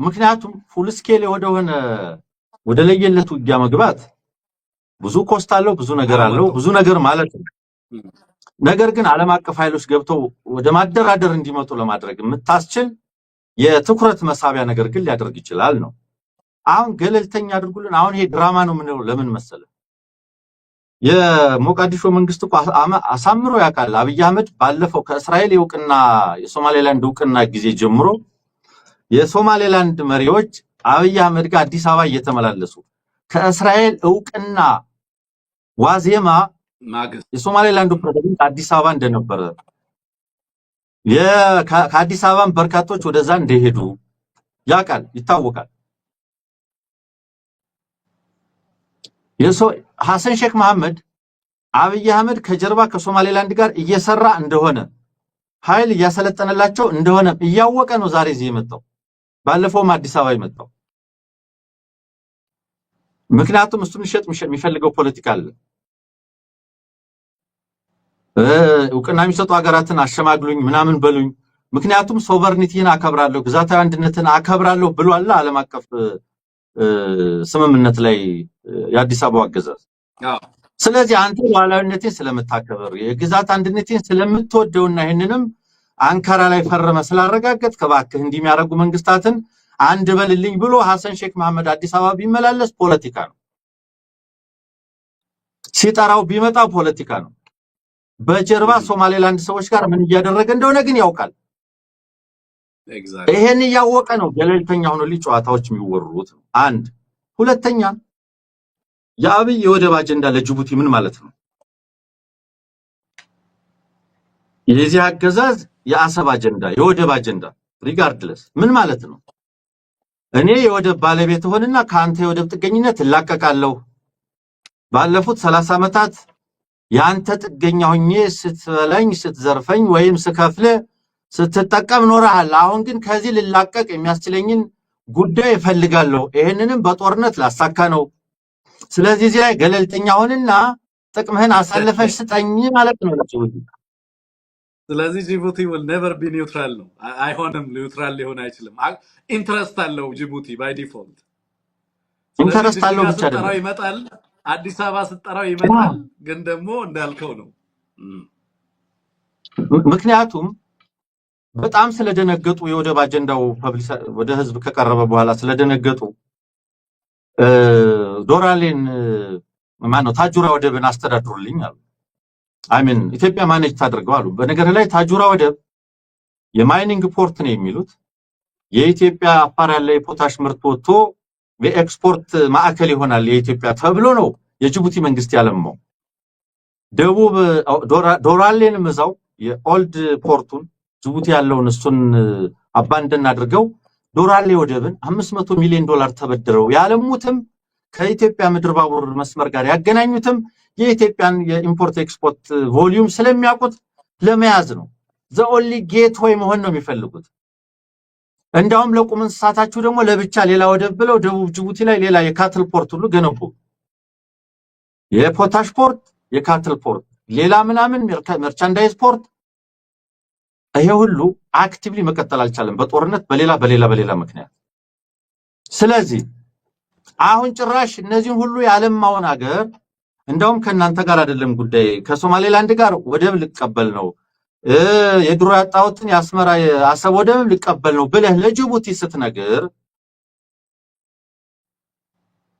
Speaker 2: ምክንያቱም ፉል ስኬል ወደ ለየለት ውጊያ መግባት ብዙ ኮስት አለው፣ ብዙ ነገር አለው፣ ብዙ ነገር ማለት ነው። ነገር ግን ዓለም አቀፍ ኃይሎች ገብተው ወደ ማደራደር እንዲመጡ ለማድረግ የምታስችል የትኩረት መሳቢያ ነገር ግን ሊያደርግ ይችላል ነው። አሁን ገለልተኛ አድርጉልን። አሁን ይሄ ድራማ ነው የምንለው ለምን መሰለ? የሞቃዲሾ መንግስት እኮ አሳምሮ ያውቃል። አብይ አህመድ ባለፈው ከእስራኤል የሶማሌላንድ እውቅና ጊዜ ጀምሮ የሶማሌላንድ መሪዎች አብይ አህመድ ጋር አዲስ አበባ እየተመላለሱ ከእስራኤል እውቅና ዋዜማ የሶማሌላንዱ ፕሬዝዳንት አዲስ አበባ እንደነበረ ከአዲስ አበባም በርካቶች ወደዛ እንደሄዱ ያውቃል፣ ይታወቃል። ሐሰን ሼክ መሐመድ አብይ አህመድ ከጀርባ ከሶማሌላንድ ጋር እየሰራ እንደሆነ ኃይል እያሰለጠነላቸው እንደሆነ እያወቀ ነው ዛሬ እዚህ የመጣው። ባለፈውም አዲስ አበባ የመጣው ምክንያቱም እሱን ሸጥ የሚፈልገው ፖለቲካ አለ። እውቅና የሚሰጡ ሀገራትን አሸማግሉኝ ምናምን በሉኝ፣ ምክንያቱም ሶቨርኒቲን አከብራለሁ፣ ግዛታዊ አንድነትን አከብራለሁ ብሏል ዓለም አቀፍ ስምምነት ላይ የአዲስ አበባ አገዛዝ። ስለዚህ አንተ ሉዓላዊነቴን ስለምታከብር የግዛት አንድነቴን ስለምትወደውና ይህንንም አንካራ ላይ ፈረመ ስላረጋገጥ ከባክህ እንዲህ የሚያደርጉ መንግስታትን አንድ በልልኝ ብሎ ሐሰን ሼክ መሐመድ አዲስ አበባ ቢመላለስ ፖለቲካ ነው። ሲጠራው ቢመጣ ፖለቲካ ነው። በጀርባ ሶማሌላንድ ሰዎች ጋር ምን እያደረገ እንደሆነ ግን ያውቃል። ይሄን እያወቀ ነው ገለልተኛ ሆኖ ጨዋታዎች የሚወሩት። አንድ ሁለተኛ የአብይ የወደብ አጀንዳ ለጅቡቲ ምን ማለት ነው? የዚህ አገዛዝ የአሰብ አጀንዳ የወደብ አጀንዳ ሪጋርድለስ ምን ማለት ነው? እኔ የወደብ ባለቤት ሆንና ከአንተ የወደብ ጥገኝነት እላቀቃለሁ። ባለፉት 30 ዓመታት ያንተ ጥገኛ ሆኜ ስትበላኝ ስትዘርፈኝ ወይም ስከፍለ ስትጠቀም ኖረሃል። አሁን ግን ከዚህ ልላቀቅ የሚያስችለኝን ጉዳይ እፈልጋለሁ። ይሄንንም በጦርነት ላሳካ ነው። ስለዚህ እዚህ ላይ ገለልተኛ ሆንና ጥቅምህን አሳልፈሽ ስጠኝ ማለት ነው ለጅቡቲ።
Speaker 1: ስለዚህ ጅቡቲ will never be neutral ነው። አይሆንም፣ ኒውትራል ሊሆን አይችልም። ኢንትረስት አለው ጅቡቲ ባይ ዲፎልት።
Speaker 2: ኢንትረስት አለው ብቻ አይደለም
Speaker 1: ይመጣል፣ አዲስ አበባ ስጠራው ይመጣል። ግን ደግሞ እንዳልከው ነው።
Speaker 2: ምክንያቱም በጣም ስለደነገጡ የወደብ አጀንዳው ወደ ህዝብ ከቀረበ በኋላ ስለደነገጡ ዶራሌን ማነው ታጁራ ወደብን አስተዳድሩልኝ አሉ። አሜን ኢትዮጵያ ማኔጅ ታደርገው አሉ። በነገር ላይ ታጁራ ወደብ የማይኒንግ ፖርት ነው የሚሉት። የኢትዮጵያ አፋር ያለ የፖታሽ ምርት ወጥቶ በኤክስፖርት ማዕከል ይሆናል የኢትዮጵያ ተብሎ ነው የጅቡቲ መንግስት ያለመው። ደቡብ ዶራሌን መዛው የኦልድ ፖርቱን ጅቡቲ ያለውን እሱን አባንደን አድርገው ዶራሌ ወደብን $500 ሚሊዮን ተበድረው ያለሙትም ከኢትዮጵያ ምድር ባቡር መስመር ጋር ያገናኙትም የኢትዮጵያን የኢምፖርት ኤክስፖርት ቮልዩም ስለሚያውቁት ለመያዝ ነው። ዘኦንሊ ጌትዌይ መሆን ነው የሚፈልጉት። እንዳውም ለቁም እንስሳታችሁ ደግሞ ለብቻ ሌላ ወደብ ብለው ደቡብ ጅቡቲ ላይ ሌላ የካትል ፖርት ሁሉ ገነቡ። የፖታሽ ፖርት፣ የካትል ፖርት፣ ሌላ ምናምን መርቻንዳይዝ ፖርት። ይሄ ሁሉ አክቲቭሊ መቀጠል አልቻለም በጦርነት በሌላ ምክንያት። ስለዚህ አሁን ጭራሽ እነዚህን ሁሉ ያለማውን ሀገር እንዳውም ከናንተ ጋር አይደለም ጉዳይ ከሶማሌላንድ ጋር ወደብ ልቀበል ነው የድሮ ያጣሁትን የአስመራ አሰብ ወደብም ሊቀበል ነው ብለህ ለጅቡቲ ስትነግር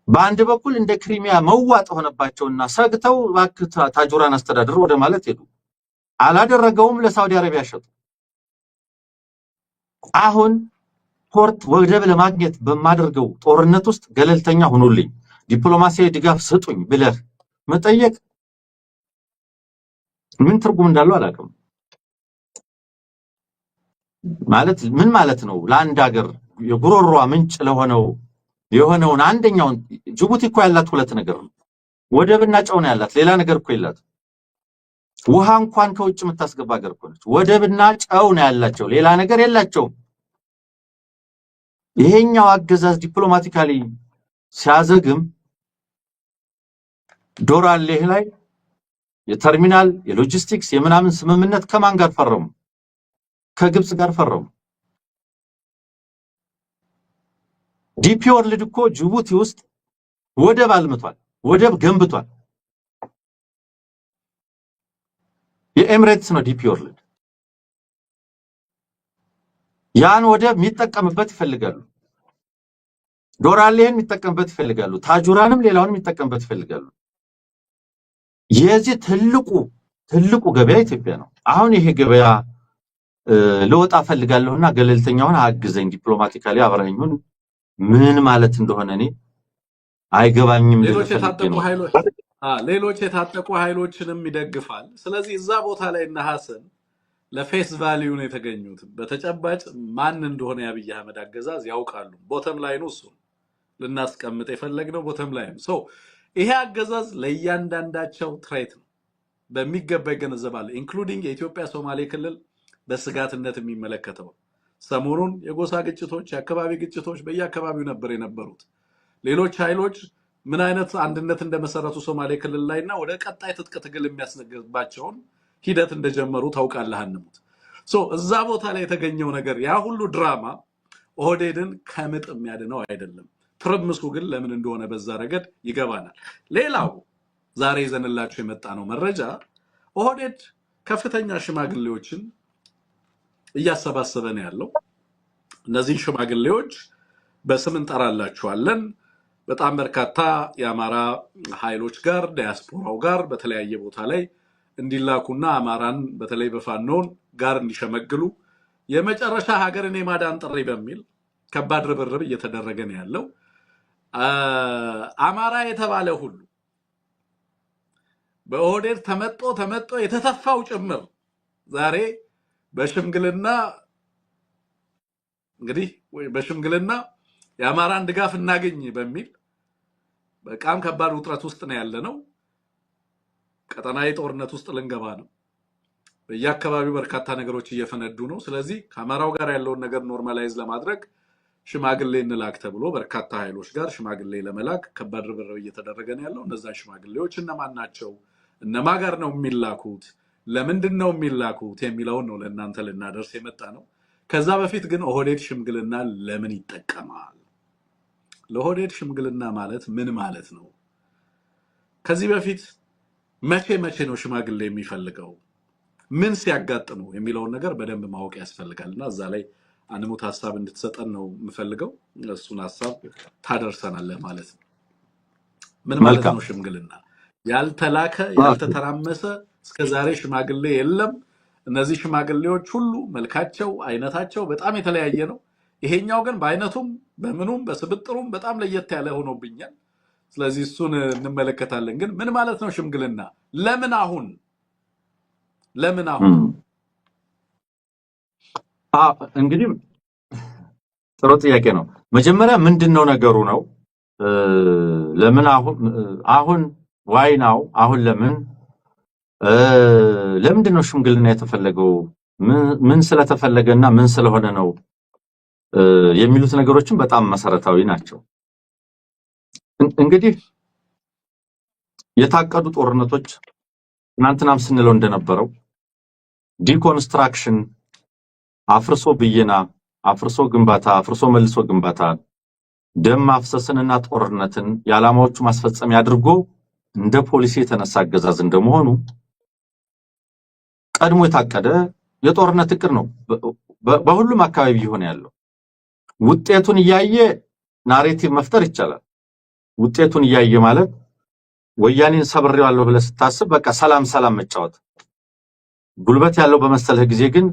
Speaker 2: በአንድ በኩል እንደ ክሪሚያ መዋጥ ሆነባቸውና ሰግተው እባክህ ታጁራን አስተዳደር ወደ ማለት ሄዱ። አላደረገውም፣ ለሳውዲ አረቢያ ሸጡ። አሁን ፖርት ወደብ ለማግኘት በማደርገው ጦርነት ውስጥ ገለልተኛ ሆኖልኝ ዲፕሎማሲያዊ ድጋፍ ስጡኝ ብለህ መጠየቅ ምን ትርጉም እንዳለው አላውቅም። ማለት ምን ማለት ነው? ለአንድ ሀገር የጉሮሯ ምንጭ የሆነውን አንደኛውን ጅቡቲ እኮ ያላት ሁለት ነገር ነው። ወደብና ጨው ነው ያላት፣ ሌላ ነገር እኮ የላት። ውሃ እንኳን ከውጭ የምታስገባ ሀገር እኮ ነች። ወደብና ጨው ነው ያላቸው፣ ሌላ ነገር የላቸውም። ይሄኛው አገዛዝ ዲፕሎማቲካሊ ሲያዘግም ዶራሌህ ላይ የተርሚናል የሎጂስቲክስ የምናምን ስምምነት ከማን ጋር ፈረሙ? ከግብጽ ጋር ፈረሙ። ዲፒ ወርልድ እኮ ጅቡቲ ውስጥ ወደብ አልምቷል፣ ወደብ ገንብቷል። የኤምሬትስ ነው ዲፒ ወርልድ። ያን ወደብ የሚጠቀምበት ይፈልጋሉ። ዶራሌህን የሚጠቀምበት ይፈልጋሉ። ታጁራንም ሌላውንም የሚጠቀምበት ይፈልጋሉ። የዚህ ትልቁ ገበያ ኢትዮጵያ ነው። አሁን ይሄ ገበያ ለወጣ ፈልጋለሁና ገለልተኛውን አግዘኝ፣ ዲፕሎማቲካሊ አብረኝሁን ምን ማለት እንደሆነ እኔ አይገባኝም።
Speaker 1: ሌሎች የታጠቁ ኃይሎችንም ይደግፋል። ስለዚህ እዛ ቦታ ላይ እነ ሐሰን ለፌስ ቫልዩ ነው የተገኙት። በተጨባጭ ማን እንደሆነ የአብይ አህመድ አገዛዝ ያውቃሉ። ቦተም ላይ ነው እሱ ልናስቀምጥ የፈለግነው ቦተም ላይ ነው። ይሄ አገዛዝ ለእያንዳንዳቸው ትሬት ነው በሚገባ ይገነዘባል። ኢንክሉዲንግ የኢትዮጵያ ሶማሌ ክልል በስጋትነት የሚመለከተው ሰሞኑን የጎሳ ግጭቶች፣ የአካባቢ ግጭቶች በየአካባቢው ነበር የነበሩት። ሌሎች ኃይሎች ምን አይነት አንድነት እንደመሰረቱ ሶማሌ ክልል ላይና ወደ ቀጣይ ትጥቅ ትግል የሚያስነግባቸውን ሂደት እንደጀመሩ ታውቃለህ። አንሙት እዛ ቦታ ላይ የተገኘው ነገር ያ ሁሉ ድራማ ኦህዴድን ከምጥ የሚያድነው አይደለም። ትርምሱ ግን ለምን እንደሆነ በዛ ረገድ ይገባናል። ሌላው ዛሬ ይዘንላችሁ የመጣ ነው መረጃ ኦህዴድ ከፍተኛ ሽማግሌዎችን እያሰባሰበ ነው ያለው። እነዚህ ሽማግሌዎች በስም እንጠራላችኋለን። በጣም በርካታ የአማራ ኃይሎች ጋር ዲያስፖራው ጋር በተለያየ ቦታ ላይ እንዲላኩና አማራን በተለይ በፋኖን ጋር እንዲሸመግሉ የመጨረሻ ሀገርን የማዳን ጥሪ በሚል ከባድ ርብርብ እየተደረገ ነው ያለው። አማራ የተባለ ሁሉ በኦህዴድ ተመጦ የተተፋው ጭምር ዛሬ በሽምግልና የአማራን ድጋፍ እናገኝ በሚል በጣም ከባድ ውጥረት ውስጥ ነው ያለነው። ቀጠናዊ ጦርነት ውስጥ ልንገባ ነው። በየአካባቢው በርካታ ነገሮች እየፈነዱ ነው። ስለዚህ ከአማራው ጋር ያለውን ነገር ኖርማላይዝ ለማድረግ ሽማግሌ እንላክ ተብሎ በርካታ ኃይሎች ጋር ሽማግሌ ለመላክ ከባድ ርብርብ እየተደረገ ነው ያለው። እነዛ ሽማግሌዎች እነማን ናቸው? እነማ ጋር ነው የሚላኩት? ለምንድን ነው የሚላኩት የሚለውን ነው ለእናንተ ልናደርስ የመጣ ነው። ከዛ በፊት ግን ኦህዴድ ሽምግልና ለምን ይጠቀማል? ለኦህዴድ ሽምግልና ማለት ምን ማለት ነው? ከዚህ በፊት መቼ ነው ሽማግሌ የሚፈልገው? ምን ሲያጋጥሙ የሚለውን ነገር በደንብ ማወቅ ያስፈልጋልና እዛ ላይ አንሙት ሐሳብ እንድትሰጠን ነው የምፈልገው። እሱን ሐሳብ ታደርሰናለህ ማለት ነው። ምን ማለት ነው ሽምግልና? ያልተላከ ያልተተራመሰ እስከዛሬ ሽማግሌ የለም። እነዚህ ሽማግሌዎች ሁሉ መልካቸው አይነታቸው በጣም የተለያየ ነው። ይሄኛው ግን በአይነቱም በምኑም በስብጥሩም በጣም ለየት ያለ ሆኖብኛል። ስለዚህ እሱን እንመለከታለን። ግን ምን ማለት ነው ሽምግልና? ለምን አሁን
Speaker 2: እንግዲህ ጥሩ ጥያቄ ነው። መጀመሪያ ምንድነው ነገሩ ነው? ለምን አሁን ዋይ ናው? አሁን ለምንድነው ሽምግልና የተፈለገው? ምን ስለተፈለገና ምን ስለሆነ ነው የሚሉት ነገሮችን በጣም መሰረታዊ ናቸው። እንግዲህ የታቀዱ ጦርነቶች ትናንትናም ስንለው እንደነበረው ዲኮንስትራክሽን፣ አፍርሶ ብየና፣ አፍርሶ ግንባታ፣ አፍርሶ መልሶ ግንባታ፣ ደም ማፍሰስንና ጦርነትን የዓላማዎቹ ማስፈጸሚያ አድርጎ እንደ ፖሊሲ የተነሳ አገዛዝ እንደመሆኑ ቀድሞ የታቀደ የጦርነት እቅድ ነው በሁሉም አካባቢ ይሆነ ያለው። ውጤቱን እያየ ናሬቲቭ መፍጠር ይቻላል። ውጤቱን እያየ ማለት ወያኔን ሰብሬዋለሁ ብለህ ስታስብ በቃ ሰላም ሰላም መጫወት፣ ጉልበት ያለው በመሰለህ ጊዜ ግን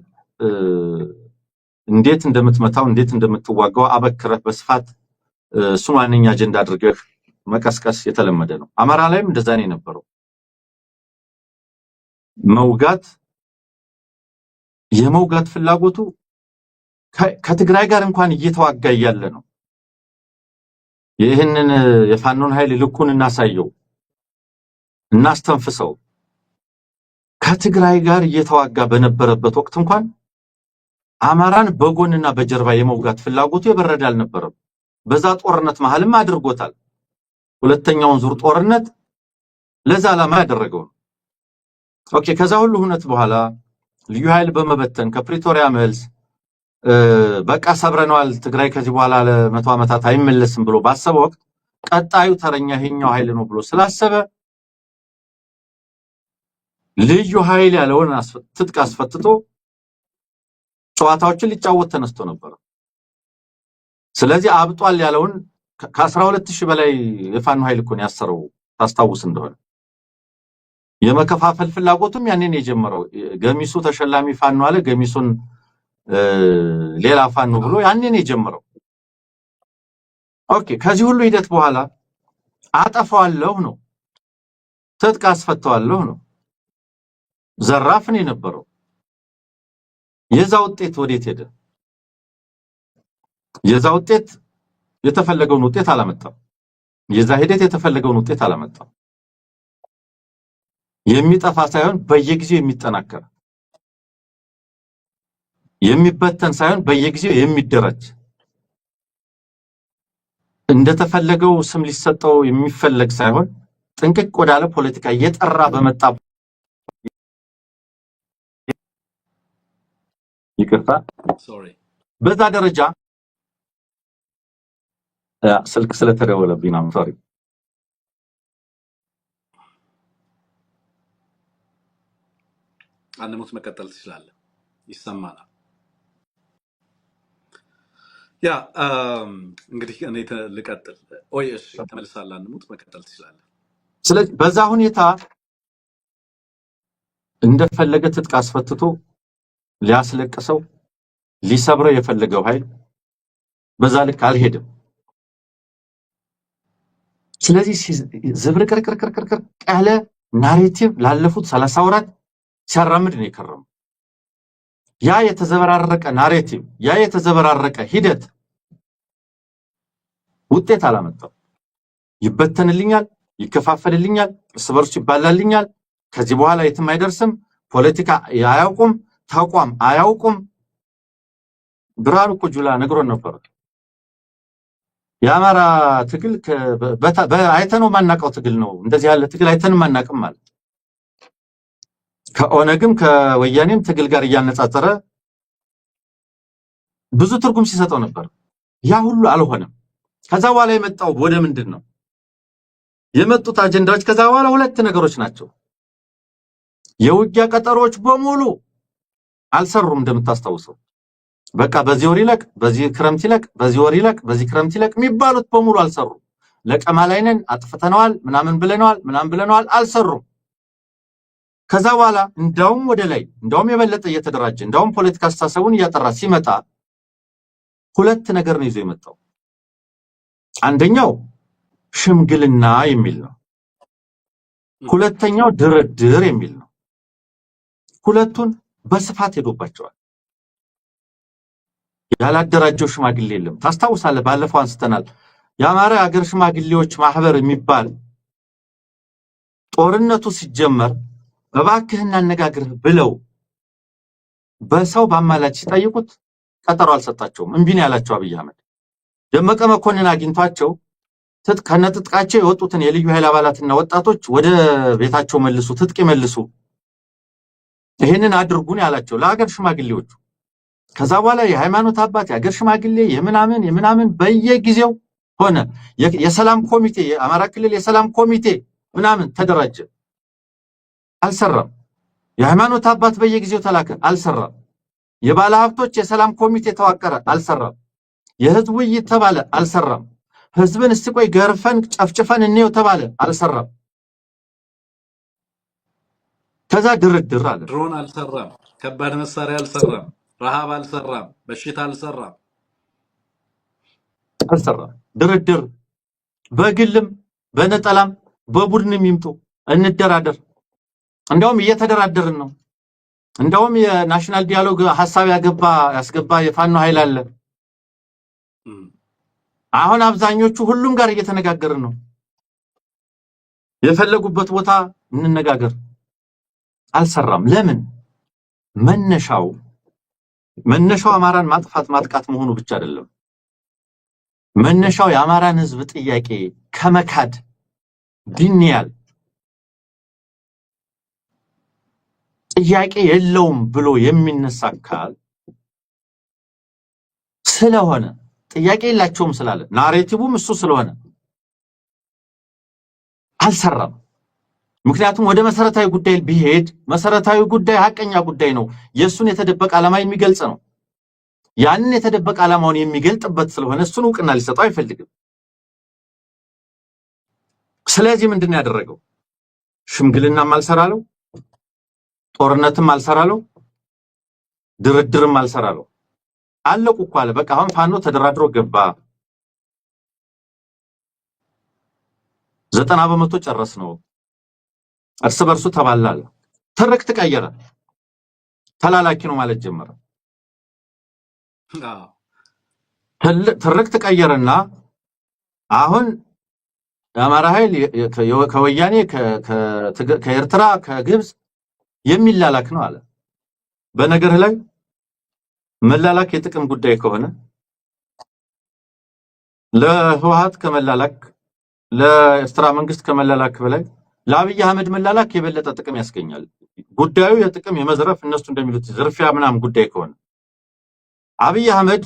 Speaker 2: እንዴት እንደምትመታው እንዴት እንደምትዋጋው አበክረህ በስፋት እሱን ዋነኛ አጀንዳ አድርገህ መቀስቀስ የተለመደ ነው። አማራ ላይም እንደዛ ነው የነበረው። የመውጋት ፍላጎቱ ከትግራይ ጋር እንኳን እየተዋጋ እያለ ነው። ይህንን የፋኖን ኃይል ልኩን እናሳየው እናስተንፍሰው። ከትግራይ ጋር እየተዋጋ በነበረበት ወቅት እንኳን አማራን በጎንና በጀርባ የመውጋት ፍላጎቱ የበረደ አልነበረም። በዛ ጦርነት መሃልም አድርጎታል። ሁለተኛውን ዙር ጦርነት ለዛ ዓላማ ያደረገው ነው። ኦኬ። ከዛ ሁሉ ሁነት በኋላ ልዩ ኃይል በመበተን ከፕሪቶሪያ መልስ በቃ ሰብረነዋል፣ ትግራይ ከዚህ በኋላ ለ100 ዓመታት አይመለስም ብሎ ባሰበ ወቅት ቀጣዩ ተረኛ ይሄኛው ኃይል ነው ብሎ ስላሰበ ልዩ ኃይል ያለውን ትጥቅ አስፈትቶ ጨዋታዎችን ሊጫወት ተነስቶ ነበር። ስለዚህ አብጧል ያለውን ከ12000 በላይ የፋኖ ኃይል እኮ ነው ያሰረው ታስታውስ እንደሆነ። የመከፋፈል ፍላጎቱም ያንን የጀመረው ገሚሱ ተሸላሚ ፋኖ አለ፣ ገሚሱን ሌላ ፋኖ ብሎ ያንን የጀመረው። ኦኬ። ከዚህ ሁሉ ሂደት በኋላ አጠፋዋለሁ ነው፣ ትጥቅ አስፈታዋለሁ ነው፣ ዘራፍን የነበረው። የዛ ውጤት ወዴት ሄደ? የዛ ውጤት የተፈለገውን ውጤት አላመጣም። የዛ ሂደት የተፈለገውን ውጤት አላመጣም። የሚጠፋ ሳይሆን በየጊዜው የሚጠናከር፣ የሚበተን ሳይሆን በየጊዜው የሚደረጅ፣ እንደተፈለገው ስም ሊሰጠው የሚፈለግ ሳይሆን ጥንቅቅ ወዳለ ፖለቲካ እየጠራ በመጣ ይቅርታ በዛ ደረጃ ስልክ ስለተደወለብኝ ነው። ሶሪ።
Speaker 1: አንሙት መቀጠል ትችላለህ፣ ይሰማናል። ያ እንግዲህ እኔ ልቀጥል ወይ? እሺ ተመልሳለህ። አንሙት መቀጠል ትችላለህ።
Speaker 2: ስለዚህ በዛ ሁኔታ እንደፈለገ ትጥቅ አስፈትቶ ሊያስለቅሰው ሊሰብረው የፈለገው ኃይል በዛ ልክ አልሄድም። ስለዚህ ዝብርቅርቅርቅርቅር ያለ ናሬቲቭ ላለፉት 30 ወራት ሲያራምድ ነው የከረመው። ያ የተዘበራረቀ ናሬቲቭ፣ ያ የተዘበራረቀ ሂደት ውጤት አላመጣም። ይበተንልኛል፣ ይከፋፈልልኛል፣ እርስ በርሱ ይባላልኛል፣ ከዚህ በኋላ የትም አይደርስም፣ ፖለቲካ አያውቁም፣ ተቋም አያውቁም። ብርሃኑ እኮ ጁላ ነግሮን ነበር። የአማራ ትግል አይተነው ማናቀው ትግል ነው። እንደዚህ ያለ ትግል አይተንም ማናቅም ማለት ከኦነግም ከወያኔም ትግል ጋር እያነጻጸረ ብዙ ትርጉም ሲሰጠው ነበር። ያ ሁሉ አልሆነም። ከዛ በኋላ የመጣው ወደ ምንድን ነው የመጡት አጀንዳዎች? ከዛ በኋላ ሁለት ነገሮች ናቸው። የውጊያ ቀጠሮች በሙሉ አልሰሩም። እንደምታስታውሰው በቃ በዚህ ወር ይለቅ፣ በዚህ ክረምት ይለቅ፣ በዚህ ወር ይለቅ፣ በዚህ ክረምት ይለቅ የሚባሉት በሙሉ አልሰሩም። ለቀማ ላይ ነን፣ አጥፍተነዋል፣ ምናምን ብለነዋል፣ አልሰሩም። ከዛ በኋላ እንዳውም ወደ ላይ እንዳውም የበለጠ እየተደራጀ እንዳውም ፖለቲካ አስተሳሰቡን እያጠራ ሲመጣ ሁለት ነገር ነው ይዞ የመጣው። አንደኛው ሽምግልና የሚል ነው። ሁለተኛው ድርድር የሚል ነው። ሁለቱን በስፋት ሄዶባቸዋል። ያላደራጀው ሽማግሌ የለም። ታስታውሳለህ? ባለፈው አንስተናል። የአማራ ሀገር ሽማግሌዎች ማህበር የሚባል ጦርነቱ ሲጀመር እባክህ እናነጋግርህ ብለው በሰው በአማላጭ ሲጠይቁት ቀጠሮ አልሰጣቸውም። እምቢ ነው ያላቸው አብይ አህመድ። ደመቀ መኮንን አግኝቷቸው ከነትጥቃቸው የወጡትን የልዩ ኃይል አባላትና ወጣቶች ወደ ቤታቸው መልሱ፣ ትጥቅ መልሱ፣ ይሄንን አድርጉን ያላቸው ለሀገር ሽማግሌዎቹ። ከዛ በኋላ የሃይማኖት አባት የሀገር ሽማግሌ የምናምን በየጊዜው ሆነ። የሰላም ኮሚቴ የአማራ ክልል የሰላም ኮሚቴ ምናምን ተደራጀ። አልሰራም። የሃይማኖት አባት በየጊዜው ተላከ፣ አልሰራም። የባለ ሀብቶች የሰላም ኮሚቴ ተዋቀረ፣ አልሰራም። የህዝብ ውይይት ተባለ፣ አልሰራም። ህዝብን እስቲ ቆይ ገርፈን ጨፍጭፈን እንየው ተባለ፣ አልሰራም። ከዛ ድርድር አለ።
Speaker 1: ድሮን አልሰራም፣ ከባድ መሳሪያ አልሰራም፣ ረሃብ አልሰራም፣ በሽታ አልሰራም።
Speaker 2: ድርድር በግልም በነጠላም በቡድንም ይምጡ እንደራደር። እንደውም እየተደራደርን ነው። እንደውም የናሽናል ዲያሎግ ሐሳብ ያስገባ የፋኖ ኃይል አለ። አሁን አብዛኞቹ ሁሉም ጋር እየተነጋገርን ነው። የፈለጉበት ቦታ እንነጋገር። አልሰራም። ለምን? መነሻው አማራን ማጥፋት ማጥቃት መሆኑ ብቻ አይደለም። መነሻው የአማራን ህዝብ ጥያቄ ከመካድ ዲኒያል ጥያቄ የለውም ብሎ የሚነሳ አካል ስለሆነ ጥያቄ የላቸውም ስላለ ናሬቲቭም እሱ ስለሆነ አልሰራም። ምክንያቱም ወደ መሰረታዊ ጉዳይ ቢሄድ መሰረታዊ ጉዳይ ሐቀኛ ጉዳይ ነው። የሱን የተደበቀ ዓላማ የሚገልጽ ነው። ያንን የተደበቀ ዓላማውን የሚገልጥበት ስለሆነ እሱን እውቅና ሊሰጠው አይፈልግም። ስለዚህ ምንድን ነው ያደረገው? ሽምግልናም አልሰራለው፣ ጦርነትም አልሰራለው፣ ድርድርም አልሰራለው። አለቁ እኮ አለ። በቃ አሁን ፋኖ ተደራድሮ ገባ፣ 90% ጨረስ ነው፣ እርስ በርሱ ተባላለ። ትርክት ቀየረ፣ ተላላኪ ነው ማለት ጀመረ። ትርክት ቀየረና አሁን የአማራ ኃይል ከወያኔ ከኤርትራ ከግብፅ የሚላላክ ነው አለ። በነገር ላይ መላላክ የጥቅም ጉዳይ ከሆነ ለህወሓት ከመላላክ ለኤርትራ መንግስት ከመላላክ በላይ ለአብይ አህመድ መላላክ የበለጠ ጥቅም ያስገኛል። ጉዳዩ የጥቅም የመዝረፍ እነሱ እንደሚሉት ዝርፊያ ምናምን ጉዳይ ከሆነ አብይ አህመድ